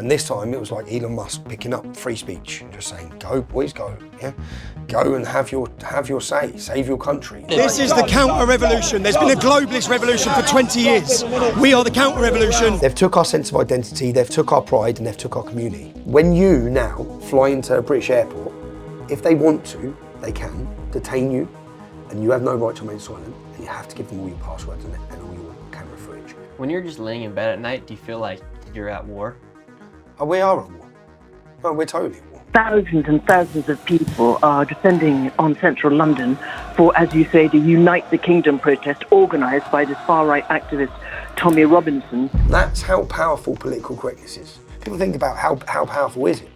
And this time it was like Elon Musk picking up free speech and just saying, go boys, go, yeah? Go and have your say, save your country. This is the counter-revolution. There's been a globalist revolution for 20 years. We are the counter-revolution. They've took our sense of identity, they've took our pride, and they've took our community. When you now fly into a British airport, if they want to, they can detain you, and you have no right to remain silent, and you have to give them all your passwords and all your camera footage. When you're just laying in bed at night, do you feel like you're at war? Oh, we are at war. Oh, we're totally at war. Thousands and thousands of people are descending on central London for, as you say, the Unite the Kingdom protest organised by this far-right activist Tommy Robinson. That's how powerful political correctness is. People think about how powerful is it?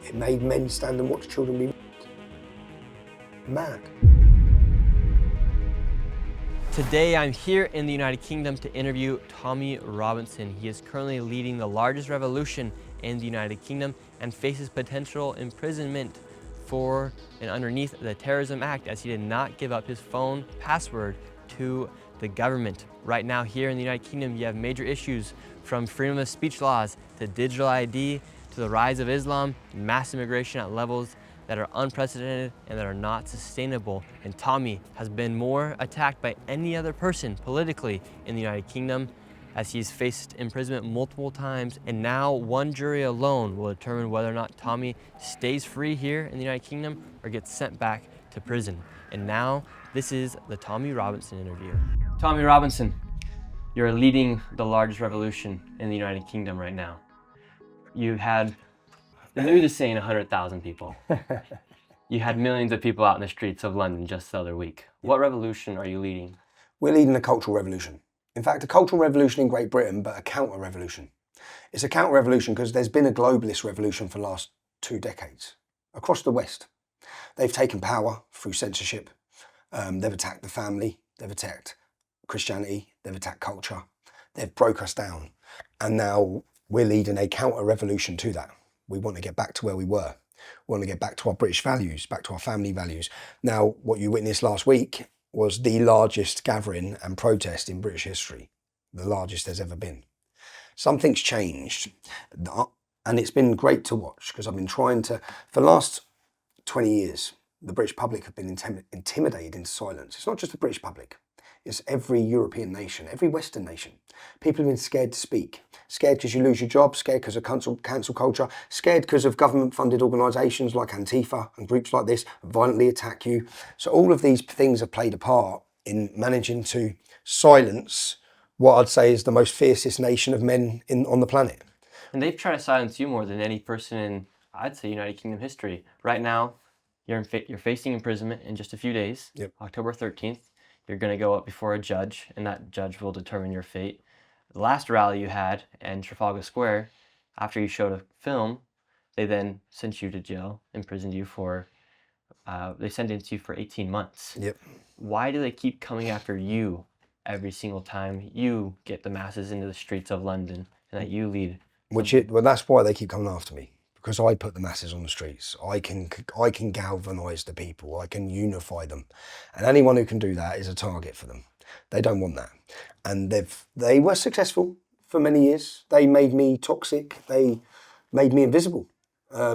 It made men stand and watch children be mad. Today, I'm here in the United Kingdom to interview Tommy Robinson. He is currently leading the largest revolution in the United Kingdom and faces potential imprisonment for and underneath the Terrorism Act, as he did not give up his phone password to the government. Right now here in the United Kingdom, you have major issues from freedom of speech laws to digital ID to the rise of Islam, mass immigration at levels that are unprecedented and that are not sustainable. And Tommy has been more attacked by any other person politically in the United Kingdom, as he's faced imprisonment multiple times. And now one jury alone will determine whether or not Tommy stays free here in the United Kingdom or gets sent back to prison. And now this is the Tommy Robinson interview. Tommy Robinson, you're leading the largest revolution in the United Kingdom right now. You've had, maybe just saying 100,000 people. You had millions of people out in the streets of London just the other week. What revolution are you leading? We're leading a cultural revolution. In fact, a cultural revolution in Great Britain, but a counter-revolution. It's a counter-revolution because there's been a globalist revolution for the last 2 decades across the West. They've taken power through censorship. They've attacked the family. They've attacked Christianity. They've attacked culture. They've broke us down. And now we're leading a counter-revolution to that. We want to get back to where we were. We want to get back to our British values, back to our family values. Now, what you witnessed last week was the largest gathering and protest in British history, the largest there's ever been. Something's changed, and it's been great to watch, because I've been trying to, for the last 20 years, the British public have been intimidated into silence. It's not just the British public. It's every European nation, every Western nation. People have been scared to speak. Scared because you lose your job, scared because of cancel culture, scared because of government-funded organisations like Antifa and groups like this violently attack you. So all of these things have played a part in managing to silence what I'd say is the most fiercest nation of men on the planet. And they've tried to silence you more than any person in, I'd say, United Kingdom history. Right now, you're facing imprisonment in just a few days. Yep. October 13th. You're going to go up before a judge, and that judge will determine your fate. The last rally you had in Trafalgar Square, after you showed a film, they then sent you to jail, imprisoned you for, they sentenced you for 18 months. Yep. Why do they keep coming after you every single time you get the masses into the streets of London and that you lead? Well, that's why they keep coming after me. Because I put the masses on the streets. I can galvanise the people. I can unify them. And anyone who can do that is a target for them. They don't want that. And they were successful for many years. They made me toxic. They made me invisible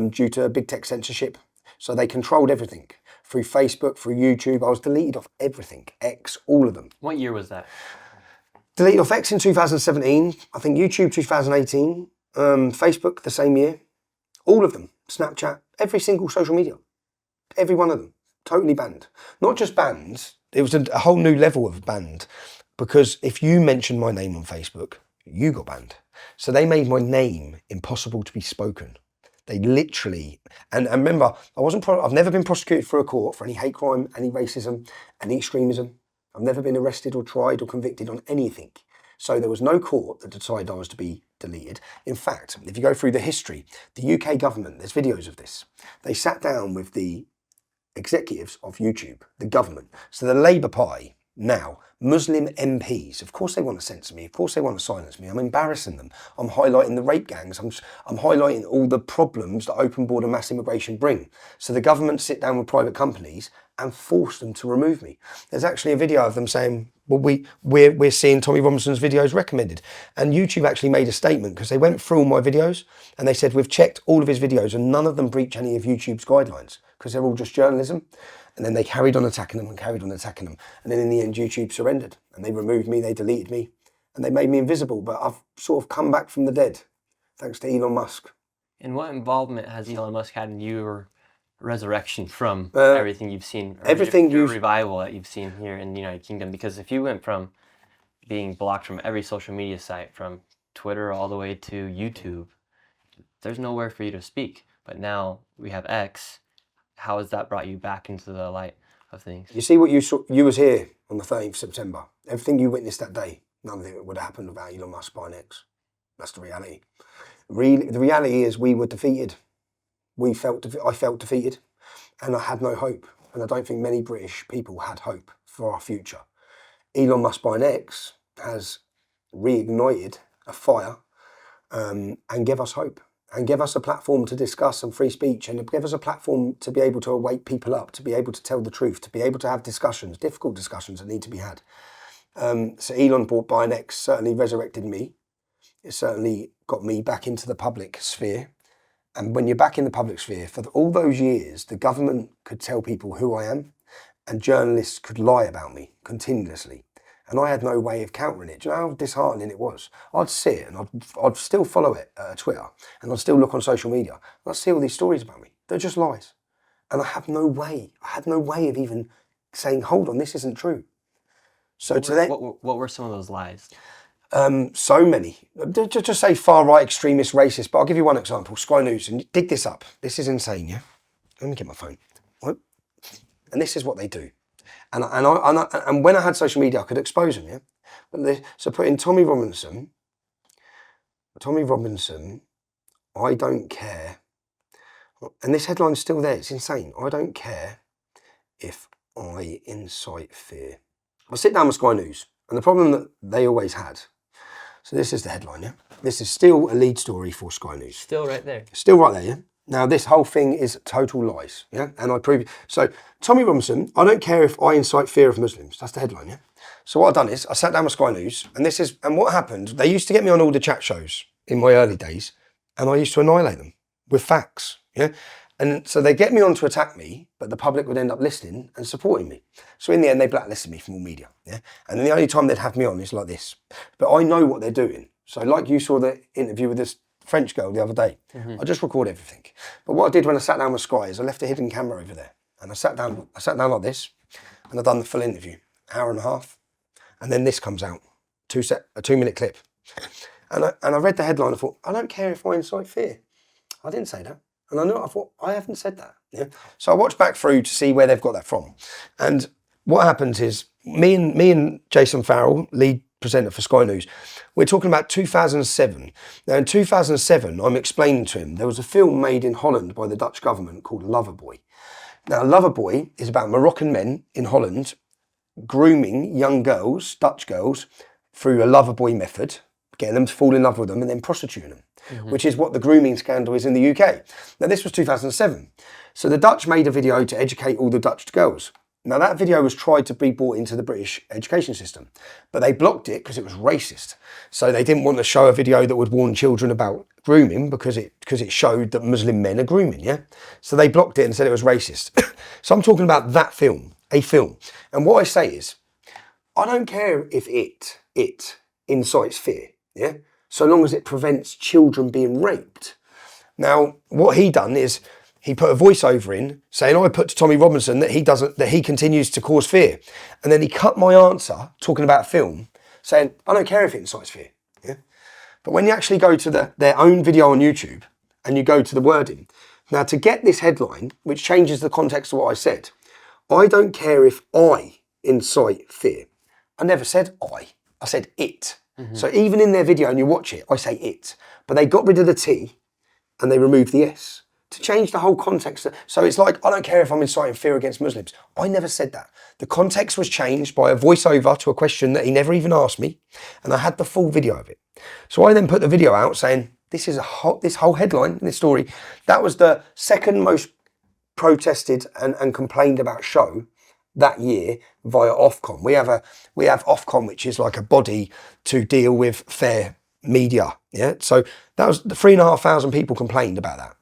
due to big tech censorship. So they controlled everything. Through Facebook, through YouTube. I was deleted off everything. X, all of them. What year was that? Deleted off X in 2017. I think YouTube 2018. Facebook the same year. All of them, Snapchat, every single social media, every one of them, totally banned. Not just banned, it was a whole new level of banned, because if you mentioned my name on Facebook, you got banned. So they made my name impossible to be spoken. They literally, and remember, I've never been prosecuted for a court for any hate crime, any racism, any extremism. I've never been arrested or tried or convicted on anything. So there was no court that decided I was to be deleted. In fact, if you go through the history, the UK government, there's videos of this. They sat down with the executives of YouTube, the government. So the Labour Party, now, Muslim MPs, of course they want to censor me, of course they want to silence me. I'm embarrassing them. I'm highlighting the rape gangs. I'm highlighting all the problems that open border mass immigration bring. So the government sit down with private companies and force them to remove me. There's actually a video of them saying, Well, we're seeing Tommy Robinson's videos recommended. And YouTube actually made a statement because they went through all my videos and they said, we've checked all of his videos and none of them breach any of YouTube's guidelines because they're all just journalism. And then they carried on attacking them and carried on attacking them. And then in the end, YouTube surrendered and they removed me, they deleted me and they made me invisible. But I've sort of come back from the dead, thanks to Elon Musk. And what involvement has Elon Musk had in your resurrection from everything you've seen, or your revival that you've seen here in the United Kingdom? Because if you went from being blocked from every social media site, from Twitter all the way to YouTube, there's nowhere for you to speak. But now we have X. How has that brought you back into the light of things? You see what you saw, you was here on the 13th of September. Everything you witnessed that day, none of it would have happened without Elon Musk buying X. That's the reality. The reality is we were defeated. I felt defeated and I had no hope. And I don't think many British people had hope for our future. Elon Musk buying X has reignited a fire and gave us hope and gave us a platform to discuss some free speech and give us a platform to be able to wake people up, to be able to tell the truth, to be able to have discussions, difficult discussions that need to be had. So Elon buying X certainly resurrected me. It certainly got me back into the public sphere. And when you're back in the public sphere, for all those years, the government could tell people who I am and journalists could lie about me continuously. And I had no way of countering it. Do you know how disheartening it was? I'd sit and I'd still follow it, Twitter, and I'd still look on social media. And I'd see all these stories about me. They're just lies. And I had no way of even saying, hold on, this isn't true. So what were some of those lies? So many. Just say far-right, extremist, racist, but I'll give you one example. Sky News, and dig this up. This is insane, yeah? Let me get my phone. What? And this is what they do. And when I had social media, I could expose them, yeah? So put in Tommy Robinson, I don't care. And this headline's still there, it's insane. I don't care if I incite fear. I sit down with Sky News, and the problem that they always had, so this is the headline, yeah? This is still a lead story for Sky News. Still right there. Still right there, yeah? Now, this whole thing is total lies, yeah? And I prove it. So, Tommy Robinson, I don't care if I incite fear of Muslims. That's the headline, yeah? So what I've done is, I sat down with Sky News, and what happened, they used to get me on all the chat shows in my early days, and I used to annihilate them with facts, yeah? And so they get me on to attack me, but the public would end up listening and supporting me. So in the end, they blacklisted me from all media, yeah? And then the only time they'd have me on is like this. But I know what they're doing. So like you saw the interview with this French girl the other day, I just record everything. But what I did when I sat down with Sky is I left a hidden camera over there. And I sat down like this, and I've done the full interview, hour and a half. And then this comes out, a 2-minute clip. And I read the headline, I thought, I don't care if I incite fear. I didn't say that. And I thought, I haven't said that. Yeah? So I watched back through to see where they've got that from. And what happens is, me and Jason Farrell, lead presenter for Sky News, we're talking about 2007. Now in 2007, I'm explaining to him, there was a film made in Holland by the Dutch government called Loverboy. Now Loverboy is about Moroccan men in Holland grooming young girls, Dutch girls, through a Loverboy method, getting them to fall in love with them and then prostituting them. Which is what the grooming scandal is in the UK. Now this was 2007. So the Dutch made a video to educate all the Dutch girls. Now that video was tried to be brought into the British education system, but they blocked it because it was racist. So they didn't want to show a video that would warn children about grooming because it showed that Muslim men are grooming, yeah? So they blocked it and said it was racist. So I'm talking about that film, a film. And what I say is, I don't care if it incites fear, yeah? So long as it prevents children being raped. Now, what he done is he put a voiceover in saying, I put to Tommy Robinson that he continues to cause fear. And then he cut my answer, talking about film, saying, I don't care if it incites fear. Yeah? But when you actually go to their own video on YouTube and you go to the wording, now to get this headline, which changes the context of what I said, I don't care if I incite fear. I never said I said it. So even in their video and you watch it, I say it. But they got rid of the T and they removed the S to change the whole context. So it's like, I don't care if I'm inciting fear against Muslims. I never said that. The context was changed by a voiceover to a question that he never even asked me. And I had the full video of it. So I then put the video out saying, this whole headline in this story, that was the second most protested and complained about show that year via Ofcom. We have Ofcom, which is like a body to deal with fair media. Yeah. So that was the 3,500 people complained about that.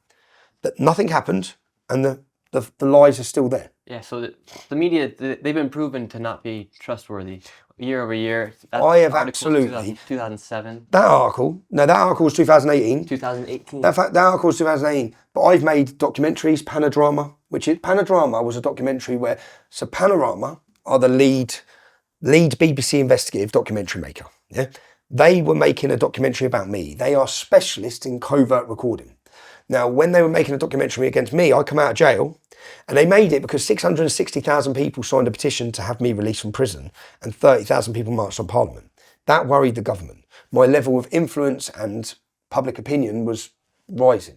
That nothing happened, and the lies are still there. Yeah, so the media, they've been proven to not be trustworthy year over year. I have absolutely 2007. That article was 2018. 2018. That article was 2018. But I've made documentaries, Panodrama, Panodrama was a documentary where, so Panorama are the lead BBC investigative documentary maker. Yeah, they were making a documentary about me. They are specialists in covert recording. Now, when they were making a documentary against me, I come out of jail, and they made it because 660,000 people signed a petition to have me released from prison, and 30,000 people marched on Parliament. That worried the government. My level of influence and public opinion was rising.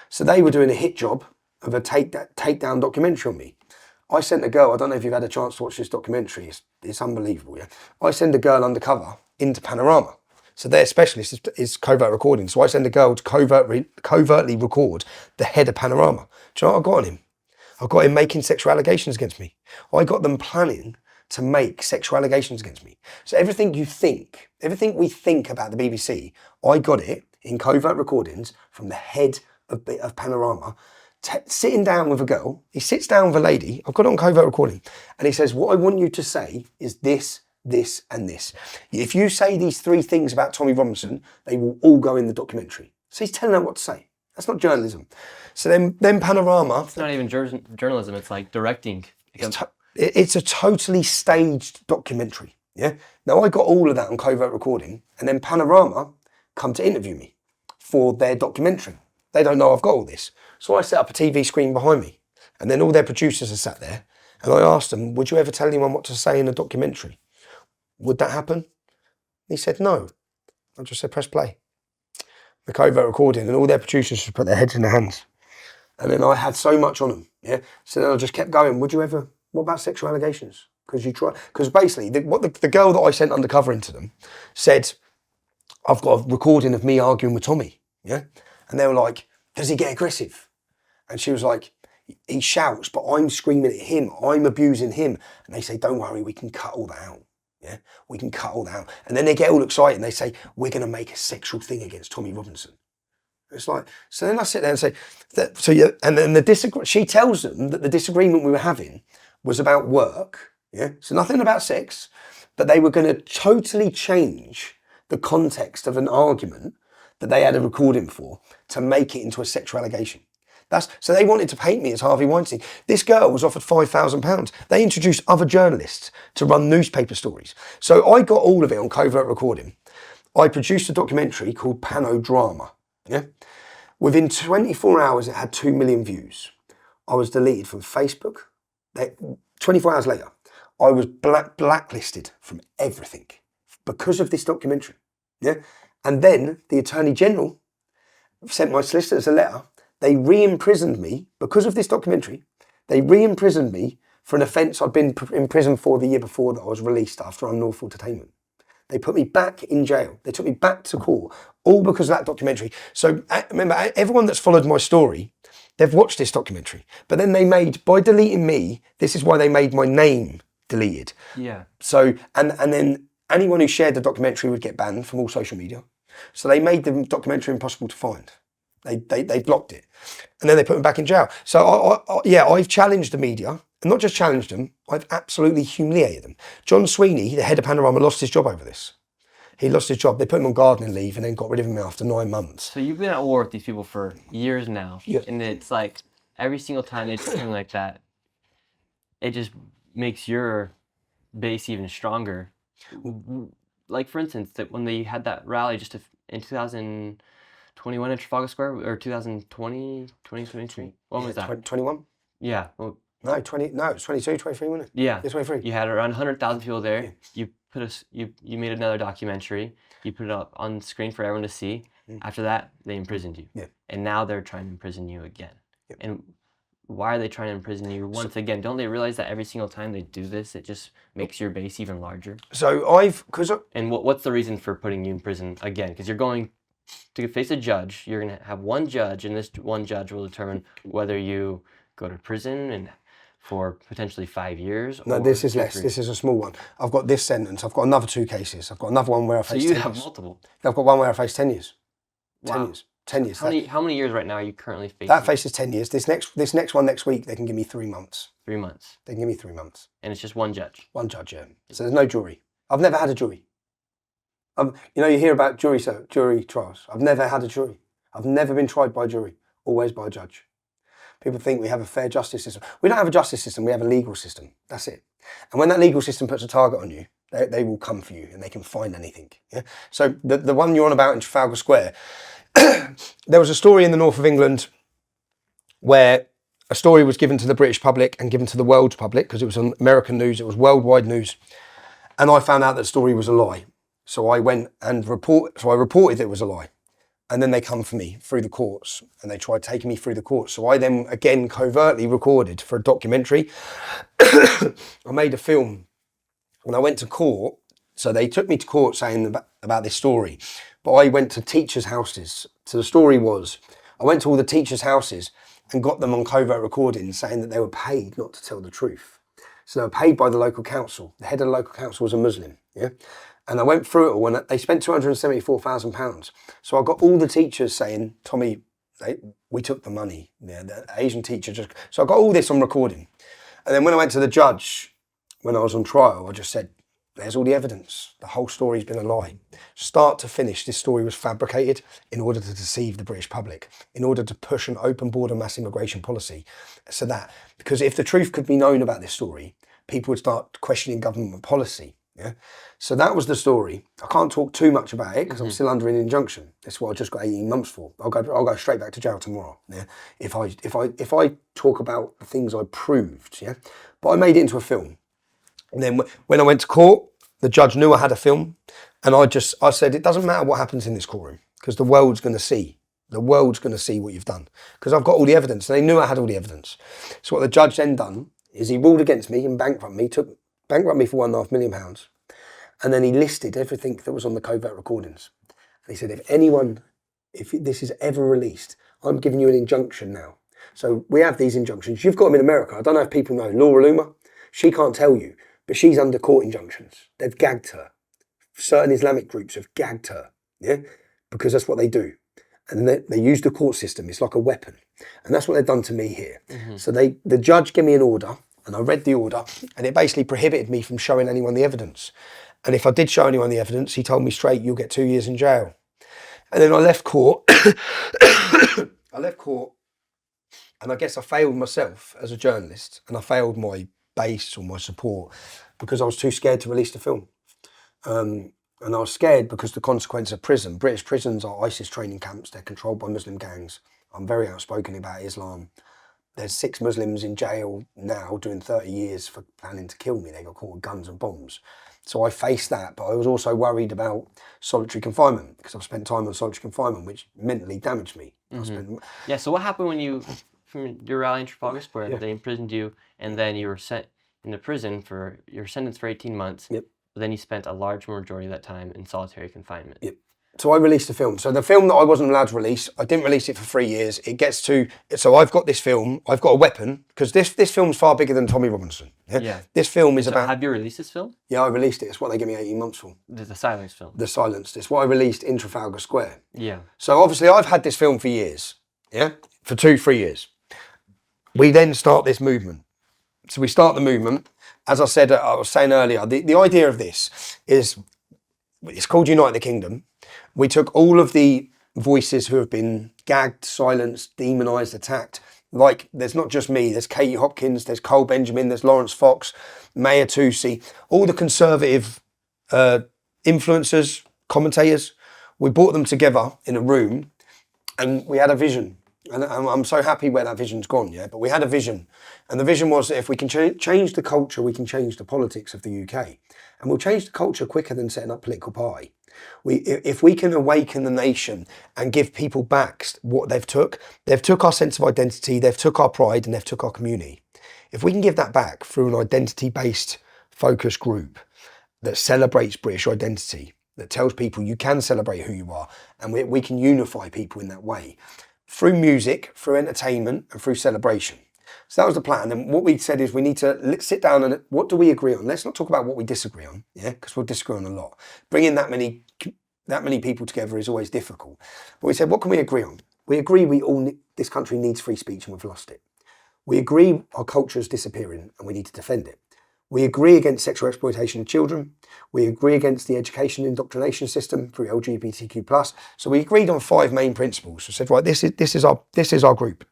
So they were doing a hit job of a takedown documentary on me. I sent a girl, I don't know if you've had a chance to watch this documentary, it's unbelievable, yeah. I send a girl undercover into Panorama. So their specialist is covert recording. So I send a girl to covertly record the head of Panorama. Do you know what I got on him? I got him making sexual allegations against me. I got them planning to make sexual allegations against me. So everything we think about the BBC, I got it in covert recordings from the head of Panorama, sitting down with a girl. He sits down with a lady. I've got it on covert recording. And he says, what I want you to say is this, and this. If you say these three things about Tommy Robinson, they will all go in the documentary. So he's telling her what to say. That's not journalism. So then Panorama... It's not even journalism, it's like directing. It's a totally staged documentary. Yeah. Now I got all of that on covert recording, and then Panorama come to interview me for their documentary. They don't know I've got all this. So I set up a TV screen behind me, and then all their producers are sat there, and I asked them, would you ever tell anyone what to say in a documentary? Would that happen? He said, no. I just said, press play. The covert recording, and all their producers just put their heads in their hands. And then I had so much on them, yeah? So then I just kept going, what about sexual allegations? Because basically, the girl that I sent undercover into them said, I've got a recording of me arguing with Tommy, yeah? And they were like, does he get aggressive? And she was like, he shouts, but I'm screaming at him, I'm abusing him. And they say, don't worry, we can cut all that out. Yeah, we can cut all that out. And then they get all excited and they say, we're going to make a sexual thing against Tommy Robinson. It's like, so then I sit there and say, and then she tells them that the disagreement we were having was about work. Yeah, so nothing about sex, but they were going to totally change the context of an argument that they had a recording for to make it into a sexual allegation. So they wanted to paint me as Harvey Weinstein. This girl was offered £5,000. They introduced other journalists to run newspaper stories. So I got all of it on covert recording. I produced a documentary called Panodrama. Yeah? Within 24 hours, it had 2 million views. I was deleted from Facebook. 24 hours later, I was blacklisted from everything because of this documentary. Yeah? And then the Attorney General sent my solicitors a letter. They re-imprisoned me because of this documentary. They re-imprisoned me for an offence I'd been in prison for the year before that I was released after unlawful detainment. They put me back in jail. They took me back to court, all because of that documentary. So remember, everyone that's followed my story, they've watched this documentary. But then by deleting me, this is why they made my name deleted. Yeah. So, and then anyone who shared the documentary would get banned from all social media. So they made the documentary impossible to find. They blocked it, and then they put him back in jail. So I've challenged the media, and not just challenged them, I've absolutely humiliated them. John Sweeney, the head of Panorama, lost his job over this. He lost his job. They put him on gardening leave and then got rid of him after 9 months. So you've been at war with these people for years now, and it's like every single time they do something like that, it just makes your base even stronger. Like for instance, that when they had that rally just in 2021 in Trafalgar Square, or 2020, 2023? When was that? 21? Yeah. Well, No, it was 22, 23, wasn't it? Yeah. It's 23. You had around 100,000 people there. Yeah. You made another documentary. You put it up on screen for everyone to see. After that, they imprisoned you. Yeah. And now they're trying to imprison you again. Yep. And why are they trying to imprison you once again? Don't they realize that every single time they do this, it just makes your base even larger? And what's the reason for putting you in prison again? Because you're going to face a judge. You're going to have one judge, and this one judge will determine whether you go to prison and for potentially 5 years? No, or this is 2, less. 3? This is a small one. I've got this sentence. I've got another 2 cases. I've got another one where I So faced you 10 have years. multiple. I've got one where I faced 10 years. 10 Wow. years. 10 years. How many years right now are you currently facing? That faces 10 years. This next one next week, they can give me 3 months. 3 months. They can give me 3 months. And it's just one judge. One judge, yeah. So there's no jury. I've never had a jury. You know, you hear about jury trials. I've never had a jury. I've never been tried by a jury. Always by a judge. People think we have a fair justice system. We don't have a justice system. We have a legal system. That's it. And when that legal system puts a target on you, they will come for you and they can find anything. Yeah. So the one you're on about in Trafalgar Square, there was a story in the north of England where a story was given to the British public and given to the world's public because it was on American news, it was worldwide news. And I found out that the story was a lie. So I went and I reported it was a lie. And then they come for me through the courts and they tried taking me through the courts. So I then again covertly recorded for a documentary. I made a film when I went to court. So they took me to court saying about this story, but I went to teachers' houses. So the story was, I went to all the teachers' houses and got them on covert recordings saying that they were paid not to tell the truth. So they were paid by the local council. The head of the local council was a Muslim, yeah? And I went through it all and they spent £274,000. So I got all the teachers saying, Tommy, we took the money. Yeah, the Asian teacher just... So I got all this on recording. And then when I went to the judge, when I was on trial, I just said, there's all the evidence. The whole story's been a lie. Start to finish, this story was fabricated in order to deceive the British public, in order to push an open border mass immigration policy. So that, because if the truth could be known about this story, people would start questioning government policy. Yeah. So that was the story. I can't talk too much about it because I'm still under an injunction. That's what I just got 18 months for. I'll go straight back to jail tomorrow. Yeah. If I talk about the things I proved. Yeah. But I made it into a film. And then when I went to court, the judge knew I had a film, and I said it doesn't matter what happens in this courtroom because the world's going to see. The world's going to see what you've done because I've got all the evidence. And they knew I had all the evidence. So what the judge then done is he ruled against me and bankrupted me for £1.5 million. And then he listed everything that was on the covert recordings. And he said, if this is ever released, I'm giving you an injunction now. So we have these injunctions. You've got them in America. I don't know if people know. Laura Loomer, she can't tell you, but she's under court injunctions. They've gagged her. Certain Islamic groups have gagged her, yeah, because that's what they do. And they use the court system. It's like a weapon. And that's what they've done to me here. Mm-hmm. So the judge gave me an order, and I read the order, and it basically prohibited me from showing anyone the evidence. And if I did show anyone the evidence, he told me straight, you'll get 2 years in jail. And then I left court. And I guess I failed myself as a journalist, and I failed my base or my support because I was too scared to release the film. And I was scared because the consequence of prison. British prisons are ISIS training camps. They're controlled by Muslim gangs. I'm very outspoken about Islam. There's 6 Muslims in jail now doing 30 years for planning to kill me. They got caught with guns and bombs. So I faced that, but I was also worried about solitary confinement because I've spent time on solitary confinement, which mentally damaged me. Mm-hmm. Yeah, so what happened when you, from your rally in Trafalgar Square, they imprisoned you, and then you were sent into prison you were sentenced for 18 months, Yep. But then you spent a large majority of that time in solitary confinement. Yep. So I released the film. So the film that I wasn't allowed to release, I didn't release it for 3 years. So I've got this film, I've got a weapon, because this film's far bigger than Tommy Robinson. Yeah. This film is about... Have you released this film? Yeah, I released it. It's what they gave me 18 months for. The Silence film. The Silenced. It's what I released in Trafalgar Square. Yeah. So obviously I've had this film for years. Yeah. For 2-3 years. We then start this movement. So we start the movement. As I was saying earlier, the idea of this is, it's called Unite the Kingdom. We took all of the voices who have been gagged, silenced, demonised, attacked. Like, there's not just me, there's Katie Hopkins, there's Cole Benjamin, there's Lawrence Fox, Maya Tusi, all the conservative influencers, commentators. We brought them together in a room and we had a vision. And I'm so happy where that vision's gone, yeah? But we had a vision. And the vision was that if we can change the culture, we can change the politics of the UK. And we'll change the culture quicker than setting up a political party. If we can awaken the nation and give people back what they've took our sense of identity, they've took our pride, and they've took our community. If we can give that back through an identity-based focus group that celebrates British identity, that tells people you can celebrate who you are, and we can unify people in that way, through music, through entertainment, and through celebration. So that was the plan. And what we said is we need to sit down and what do we agree on? Let's not talk about what we disagree on, yeah, because we'll disagree on a lot. Bringing that many people together is always difficult. But we said, what can we agree on? We agree this country needs free speech and we've lost it. We agree our culture is disappearing and we need to defend it. We agree against sexual exploitation of children. We agree against the education indoctrination system through LGBTQ+. So we agreed on 5 main principles. We said, right, this is our group.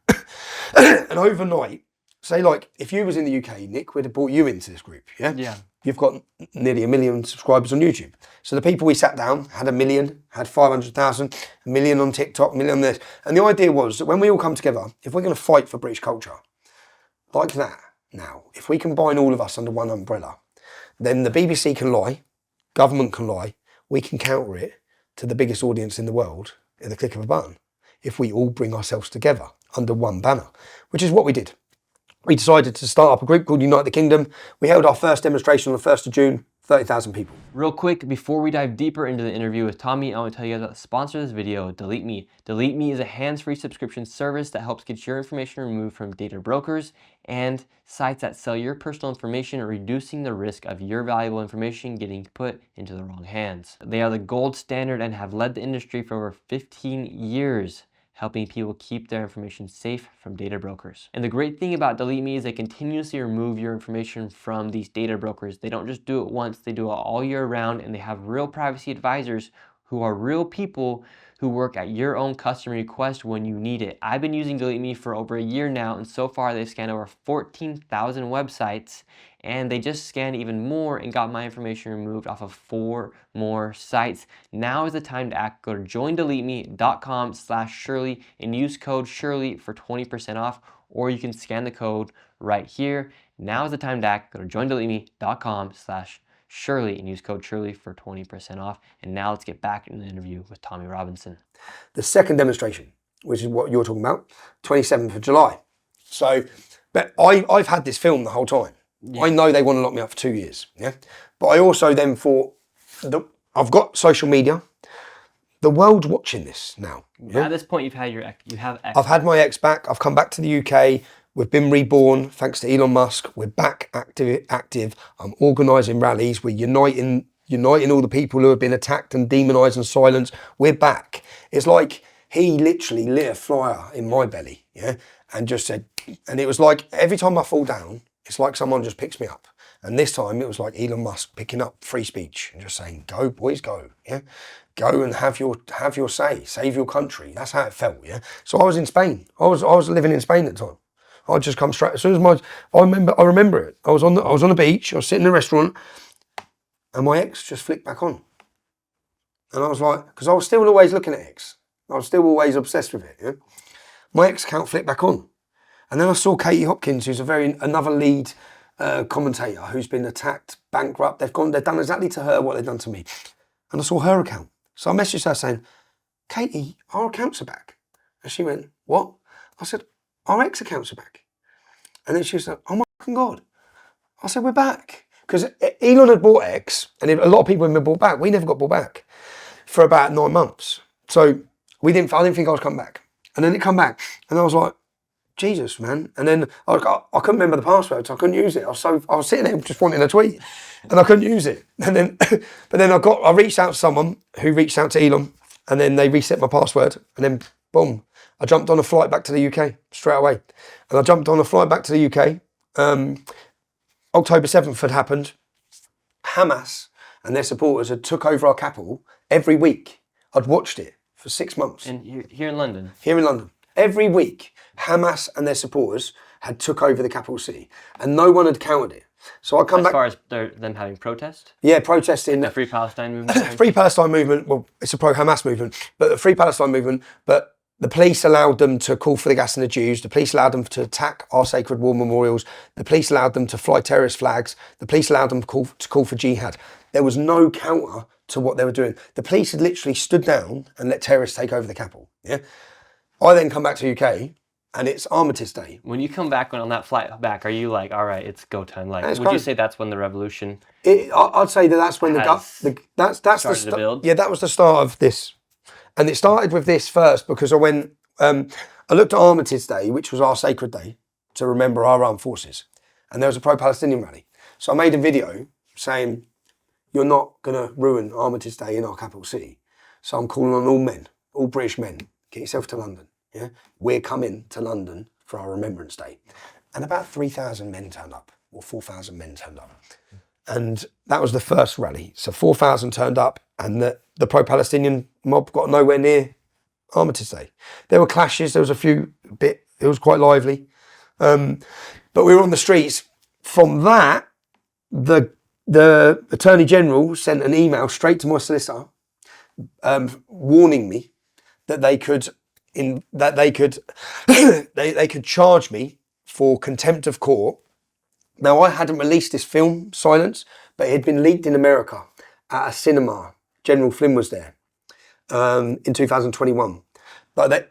And overnight, say like, if you was in the UK, Nick, we'd have brought you into this group, yeah? Yeah. You've got nearly 1 million subscribers on YouTube. So the people we sat down had 1 million, had 500,000, 1 million on TikTok, 1 million on this. And the idea was that when we all come together, if we're going to fight for British culture, like that, now, if we combine all of us under one umbrella, then the BBC can lie, government can lie, we can counter it to the biggest audience in the world at the click of a button, if we all bring ourselves together under one banner, which is what we did. We decided to start up a group called Unite the Kingdom. We held our first demonstration on the 1st of June, 30,000 people. Real quick, before we dive deeper into the interview with Tommy, I want to tell you guys about the sponsor of this video, Delete Me. Delete Me is a hands-free subscription service that helps get your information removed from data brokers and sites that sell your personal information, reducing the risk of your valuable information getting put into the wrong hands. They are the gold standard and have led the industry for over 15 years. Helping people keep their information safe from data brokers. And the great thing about Delete Me is they continuously remove your information from these data brokers. They don't just do it once, they do it all year round, and they have real privacy advisors who are real people who work at your own customer request when you need it. I've been using Delete Me for over a year now, and so far they've scanned over 14,000 websites, and they just scanned even more and got my information removed off of 4 more sites. Now is the time to act. Go to joindeleteme.com/Shirley and use code Shirley for 20% off, or you can scan the code right here. Now is the time to act. Go to joindeleteme.com/Shirley and use code Shirley for 20% off. And now let's get back in the interview with Tommy Robinson. The second demonstration, which is what you're talking about, 27th of July. So, but I've had this film the whole time. Yeah. I know they want to lock me up for 2 years, yeah? But I also then thought, I've got social media. The world's watching this now. Yeah? At this point, you have X. I've had my ex back. I've come back to the UK. We've been reborn thanks to Elon Musk. We're back active. I'm organising rallies. We're uniting all the people who have been attacked and demonised and silenced. We're back. It's like he literally lit a fire in my belly, yeah, and just said, and it was like every time I fall down, it's like someone just picks me up. And this time it was like Elon Musk picking up free speech and just saying, go boys, go, yeah, go and have your say, save your country. That's how it felt, yeah. So I was in Spain. I was living in Spain at the time. I'd just come straight as soon as I remember it. I was on the beach. I was sitting in a restaurant, and my ex just flicked back on, and I was like, because I was still always looking at X. I was still always obsessed with it. Yeah? My ex account flicked back on, and then I saw Katie Hopkins, who's another lead commentator who's been attacked, bankrupt. They've done exactly to her what they've done to me, and I saw her account. So I messaged her saying, "Katie, our accounts are back," and she went, "What?" I said, "Our ex accounts are back." And then she was like, "Oh my fucking God." I said, "We're back." Because Elon had bought X, and a lot of people had been bought back. We never got bought back for about 9 months. So I didn't think I was coming back. And then it come back, and I was like, Jesus, man. And then I couldn't remember the password, so I couldn't use it. I was sitting there just wanting a tweet, and I couldn't use it. And then, but then I reached out to someone who reached out to Elon, and then they reset my password, and then boom, I jumped on a flight back to the UK straight away. And I jumped on a flight back to the UK. October 7th had happened. Hamas and their supporters had took over our capital every week. I'd watched it for 6 months. And here in London? Here in London. Every week, Hamas and their supporters had took over the capital city, and no one had countered it. So I come back. As far as them having protest? Yeah, protesting. The Free Palestine movement? Free Palestine movement, well, it's a pro-Hamas movement, but the Free Palestine movement, but the police allowed them to call for the gas and the Jews. The police allowed them to attack our sacred war memorials. The police allowed them to fly terrorist flags. The police allowed them to call for jihad. There was no counter to what they were doing. The police had literally stood down and let terrorists take over the capital. Yeah. I then come back to the UK, and it's Armistice Day. When you come back on that flight back, are you like, all right, it's go time? Like, would you say that's when the revolution? I'd say that's when that's started to build. Yeah, that was the start of this. And it started with this first because I went, I looked at Armistice Day, which was our sacred day. to remember our armed forces. And there was a pro-Palestinian rally. So I made a video saying, you're not going to ruin Armistice Day in our capital city. So I'm calling on all men, all British men, get yourself to London. Yeah, we're coming to London for our Remembrance Day. And about 3,000 men turned up, or 4,000 men turned up. And that was the first rally. So 4,000 turned up, and the pro-Palestinian mob got nowhere near Armistice Day. There were clashes, there was a few it was quite lively. But we were on the streets. From that, the Attorney General sent an email straight to my solicitor, warning me that they could they could charge me for contempt of court. Now, I hadn't released this film, Silence, but it had been leaked in America at a cinema. General Flynn was there in 2021.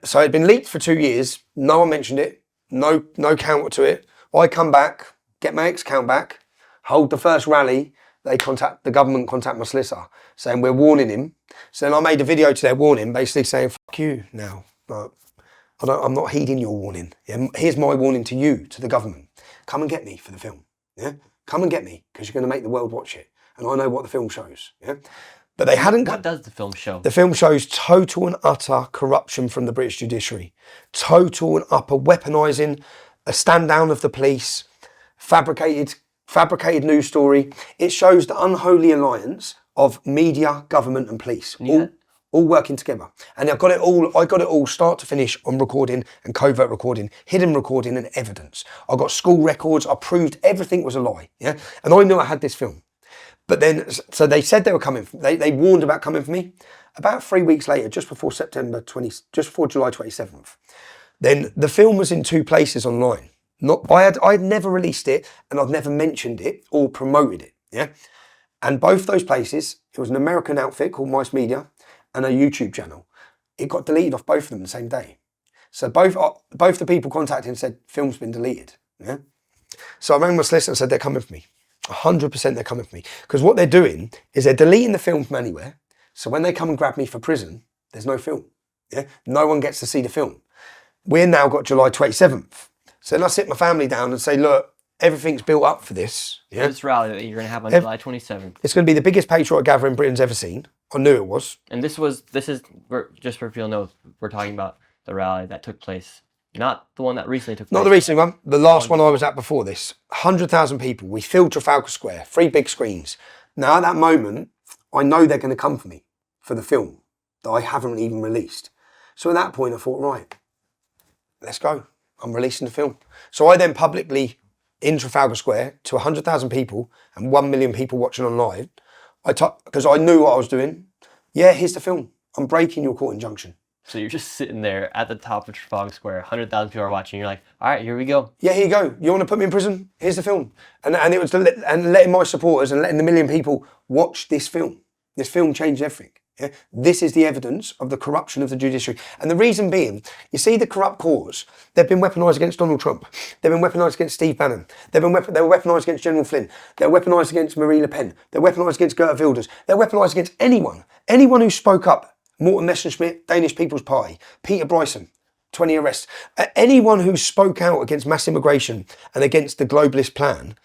So it had been leaked for 2 years. No one mentioned it. No counter to it. I come back, get my ex-count back, hold the first rally. The government contact my solicitor saying we're warning him. So then I made a video to their warning, basically saying, fuck you now. I'm not heeding your warning. Yeah? Here's my warning to you, to the government. Come and get me for the film. Yeah, come and get me because you're going to make the world watch it, and I know what the film shows. Yeah, but they hadn't. What does the film show? The film shows total and utter corruption from the British judiciary, total and utter weaponising, a stand down of the police, fabricated news story. It shows the unholy alliance of media, government, and police. All working together. And I got it all start to finish on recording and covert recording, hidden recording and evidence. I got school records, I proved everything was a lie. Yeah. And I knew I had this film. But then, so they said they were coming, they warned about coming for me. About 3 weeks later, just before July 27th, then the film was in 2 places online. I'd never released it and I'd never mentioned it or promoted it. Yeah. And both those places, it was an American outfit called Mice Media and a YouTube channel. It got deleted off both of them the same day. So both the people contacted and said, film's been deleted. Yeah. So I rang my solicitor and said, they're coming for me. 100% they're coming for me. Because what they're doing is they're deleting the film from anywhere. So when they come and grab me for prison, there's no film. Yeah. No one gets to see the film. We're now got July 27th. So then I sit my family down and say, look, everything's built up for this. Yeah. This rally that you're going to have on July 27th. It's going to be the biggest patriotic gathering Britain's ever seen. I knew it was. And this is, just for people to know, we're talking about the rally that took place. Not the one that recently took place. Not the recent one. The last one I was at before this. 100,000 people. We filled Trafalgar Square. 3 big screens. Now at that moment, I know they're going to come for me for the film that I haven't even released. So at that point I thought, right, let's go. I'm releasing the film. So I then publicly, in Trafalgar Square, to 100,000 people and 1 million people watching online, because I knew what I was doing. Yeah, here's the film. I'm breaking your court injunction. So you're just sitting there at the top of Trafalgar Square, 100,000 people are watching. You're like, all right, here we go. Yeah, here you go. You want to put me in prison? Here's the film. And it was letting my supporters and letting the million people watch this film. This film changed everything. Yeah? This is the evidence of the corruption of the judiciary. And the reason being, you see the corrupt courts, they've been weaponised against Donald Trump. They've been weaponised against Steve Bannon. They were weaponised against General Flynn. They're weaponised against Marie Le Pen. They're weaponised against Geert Wilders. They're weaponised against anyone who spoke up. Morten Messerschmidt, Danish People's Party, Peter Bryson, 20 arrests. Anyone who spoke out against mass immigration and against the globalist plan,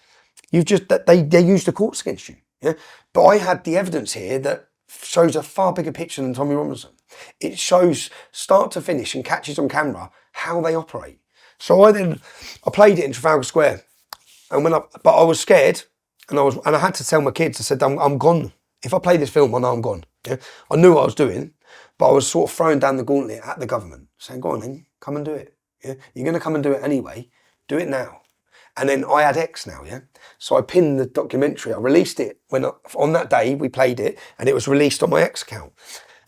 they used the courts against you. Yeah? But I had the evidence here that shows a far bigger picture than Tommy Robinson. It shows start to finish and catches on camera how they operate. So I played it in Trafalgar Square, and but I was scared, and I had to tell my kids. I said, I'm gone. If I play this film, I know I'm gone. Yeah? I knew what I was doing, but I was sort of throwing down the gauntlet at the government, saying, go on then, come and do it. Yeah? You're going to come and do it anyway. Do it now. And then I had X now, yeah? So I pinned the documentary. I released it on that day, we played it, and it was released on my X account.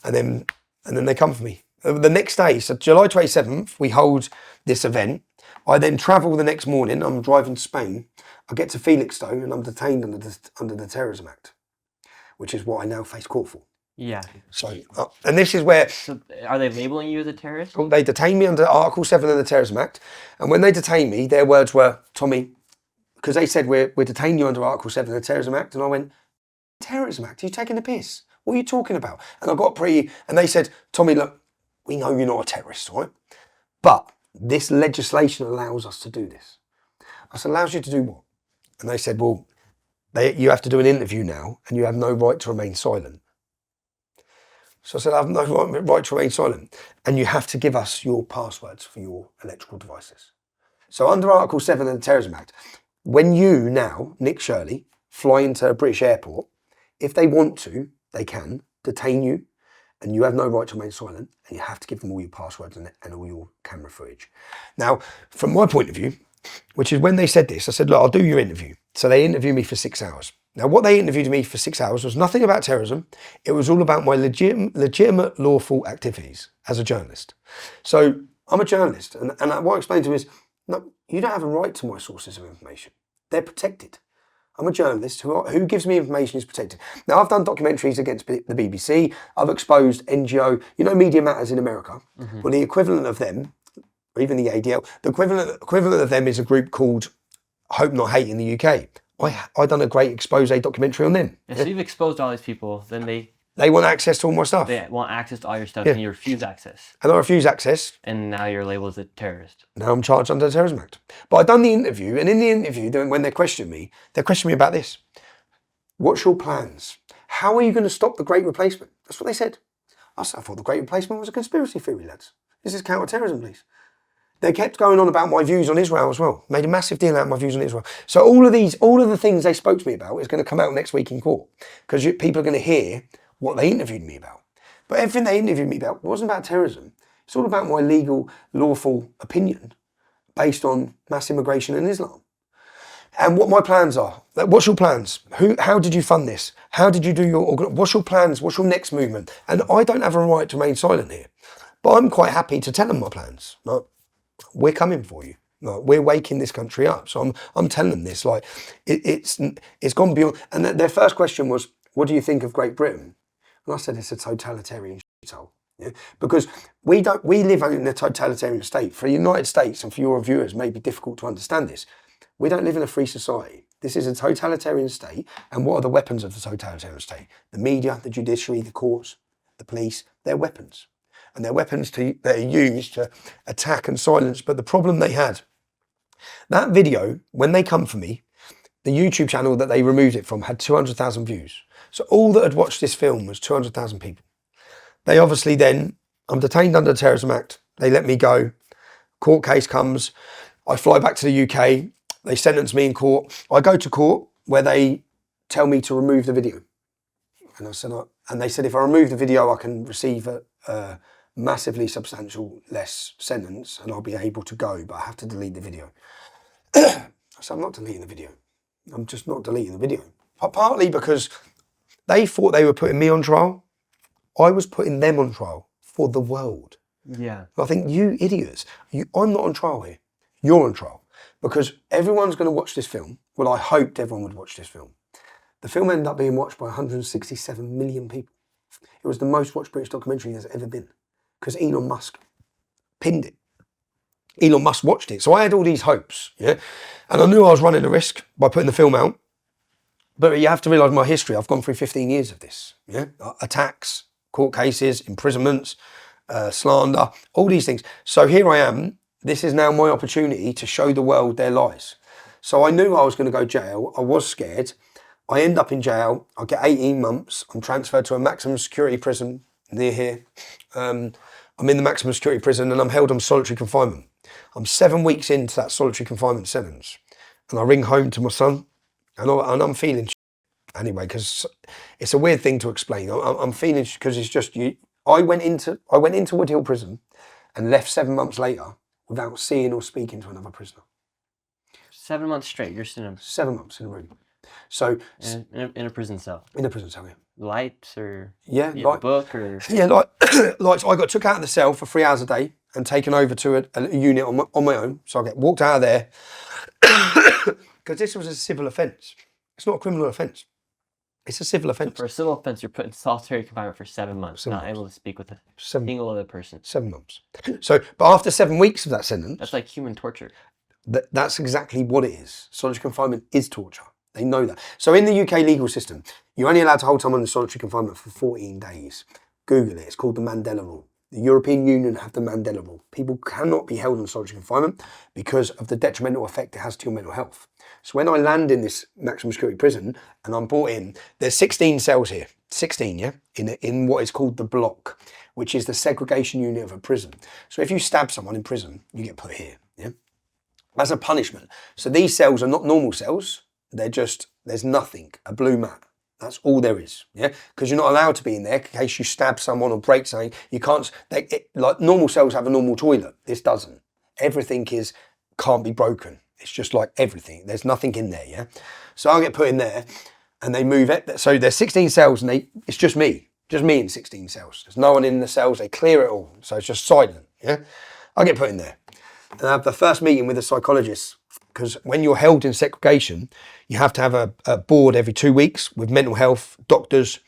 And then they come for me. The next day, so July 27th, we hold this event. I then travel the next morning. I'm driving to Spain. I get to Felixstowe and I'm detained under the Terrorism Act, which is what I now face court for. Yeah. So, and this is where... So are they labeling you as a terrorist? They detained me under Article 7 of the Terrorism Act. And when they detained me, their words were, Tommy, because they said, we're detaining you under Article 7 of the Terrorism Act. And I went, Terrorism Act? Are you taking the piss? What are you talking about? And I got and they said, Tommy, look, we know you're not a terrorist, right? But this legislation allows us to do this. I said, allows you to do what? And they said, well, you have to do an interview now and you have no right to remain silent. So I said, I have no right to remain silent. And you have to give us your passwords for your electrical devices. So under Article 7 of the Terrorism Act, when you now, Nick Shirley, fly into a British airport, if they want to, they can detain you and you have no right to remain silent and you have to give them all your passwords and all your camera footage. Now, from my point of view, which is when they said this, I said, look, I'll do your interview. So they interviewed me for 6 hours. Now, what they interviewed me for 6 hours was nothing about terrorism. It was all about my legitimate lawful activities as a journalist. So I'm a journalist. And what I explained to them is, no, you don't have a right to my sources of information. They're protected. I'm a journalist. Who gives me information is protected. Now, I've done documentaries against the BBC. I've exposed NGO, Media Matters in America. Well, the equivalent of them, or even the ADL, the equivalent of them is a group called Hope Not Hate in the UK. I done a great expose documentary on them. Yeah, so you've exposed all these people, then they want access to all my stuff. They want access to all your stuff, Yeah. and you refuse access. And I refuse access. And now you're labeled as a terrorist. Now I'm charged under the Terrorism Act. But I've done the interview, and in the interview, when they questioned me about this. What's your plans? How are you going to stop the Great Replacement? That's what they said. I thought the Great Replacement was a conspiracy theory, lads. This is counter-terrorism, please. They kept going on about my views on Israel as well. Made a massive deal out of my views on Israel. So all of the things they spoke to me about is going to come out next week in court because people are going to hear what they interviewed me about. But everything they interviewed me about wasn't about terrorism. It's all about my legal, lawful opinion based on mass immigration and Islam. And what my plans are. What's your plans? How did you fund this? How did you do what's your plans? What's your next movement? And I don't have a right to remain silent here. But I'm quite happy to tell them my plans. Like, we're coming for you. Like, we're waking this country up. So I'm telling them this. Like, it's gone beyond. And their first question was, what do you think of Great Britain? And I said, it's a totalitarian shithole. Yeah? Because we live in a totalitarian state. For the United States and for your viewers, it may be difficult to understand this. We don't live in a free society. This is a totalitarian state. And what are the weapons of the totalitarian state? The media, the judiciary, the courts, the police, they're weapons. And they're weapons that are used to attack and silence. But the problem they had, that video, when they come for me, the YouTube channel that they removed it from had 200,000 views. So all that had watched this film was 200,000 people. They obviously then, I'm detained under the Terrorism Act. They let me go. Court case comes. I fly back to the UK. They sentence me in court. I go to court where they tell me to remove the video. And I said, and they said, if I remove the video, I can receive a massively substantial less sentence and I'll be able to go, but I have to delete the video. I said, I'm not deleting the video. I'm just not deleting the video. Partly because they thought they were putting me on trial. I was putting them on trial for the world. Yeah. I think, you idiots, I'm not on trial here. You're on trial. Because everyone's going to watch this film. Well, I hoped everyone would watch this film. The film ended up being watched by 167 million people. It was the most watched British documentary there's ever been. Because Elon Musk pinned it. Elon Musk watched it. So I had all these hopes, yeah? And I knew I was running a risk by putting the film out. But you have to realise my history. I've gone through 15 years of this, yeah? Attacks, court cases, imprisonments, slander, all these things. So here I am. This is now my opportunity to show the world their lies. So I knew I was going to go to jail. I was scared. I end up in jail. I get 18 months. I'm transferred to a maximum security prison near here. I'm in the maximum security prison and I'm held on solitary confinement. I'm 7 weeks into that solitary confinement sentence. And I ring home to my son and I'm feeling anyway, because it's a weird thing to explain. I'm feeling, because it's just you. I went into Wood Hill prison and left 7 months later without seeing or speaking to another prisoner. 7 months straight, you're sitting 7 months in a room. So in a prison cell. In a prison cell, yeah. Lights or a book or yeah, like so I got took out of the cell for 3 hours a day and taken over to a unit on my own. So I get walked out of there because this was a civil offence. It's not a criminal offence. It's a civil offence. For a civil offence, you're put in solitary confinement for 7 months, not able to speak with a single other person. 7 months. So, but after 7 weeks of that sentence, that's like human torture. That's exactly what it is. Solitary confinement is torture. They know that. So in the UK legal system, you're only allowed to hold someone in solitary confinement for 14 days. Google it. It's called the Mandela Rule. The European Union have the Mandela Rule. People cannot be held in solitary confinement because of the detrimental effect it has to your mental health. So when I land in this maximum security prison and I'm brought in, there's 16 cells here. 16, yeah? In what is called the block, which is the segregation unit of a prison. So if you stab someone in prison, you get put here, yeah? That's a punishment. So these cells are not normal cells. They're just, there's nothing, a blue mat. That's all there is, yeah? Because you're not allowed to be in there in case you stab someone or break something. You can't, like normal cells have a normal toilet. This doesn't. Everything can't be broken. It's just like everything. There's nothing in there, yeah? So I get put in there and they move it. So there's 16 cells and it's just me in 16 cells. There's no one in the cells. They clear it all. So it's just silent, yeah? I get put in there and I have the first meeting with a psychologist, because when you're held in segregation, you have to have a board every 2 weeks with mental health, doctors,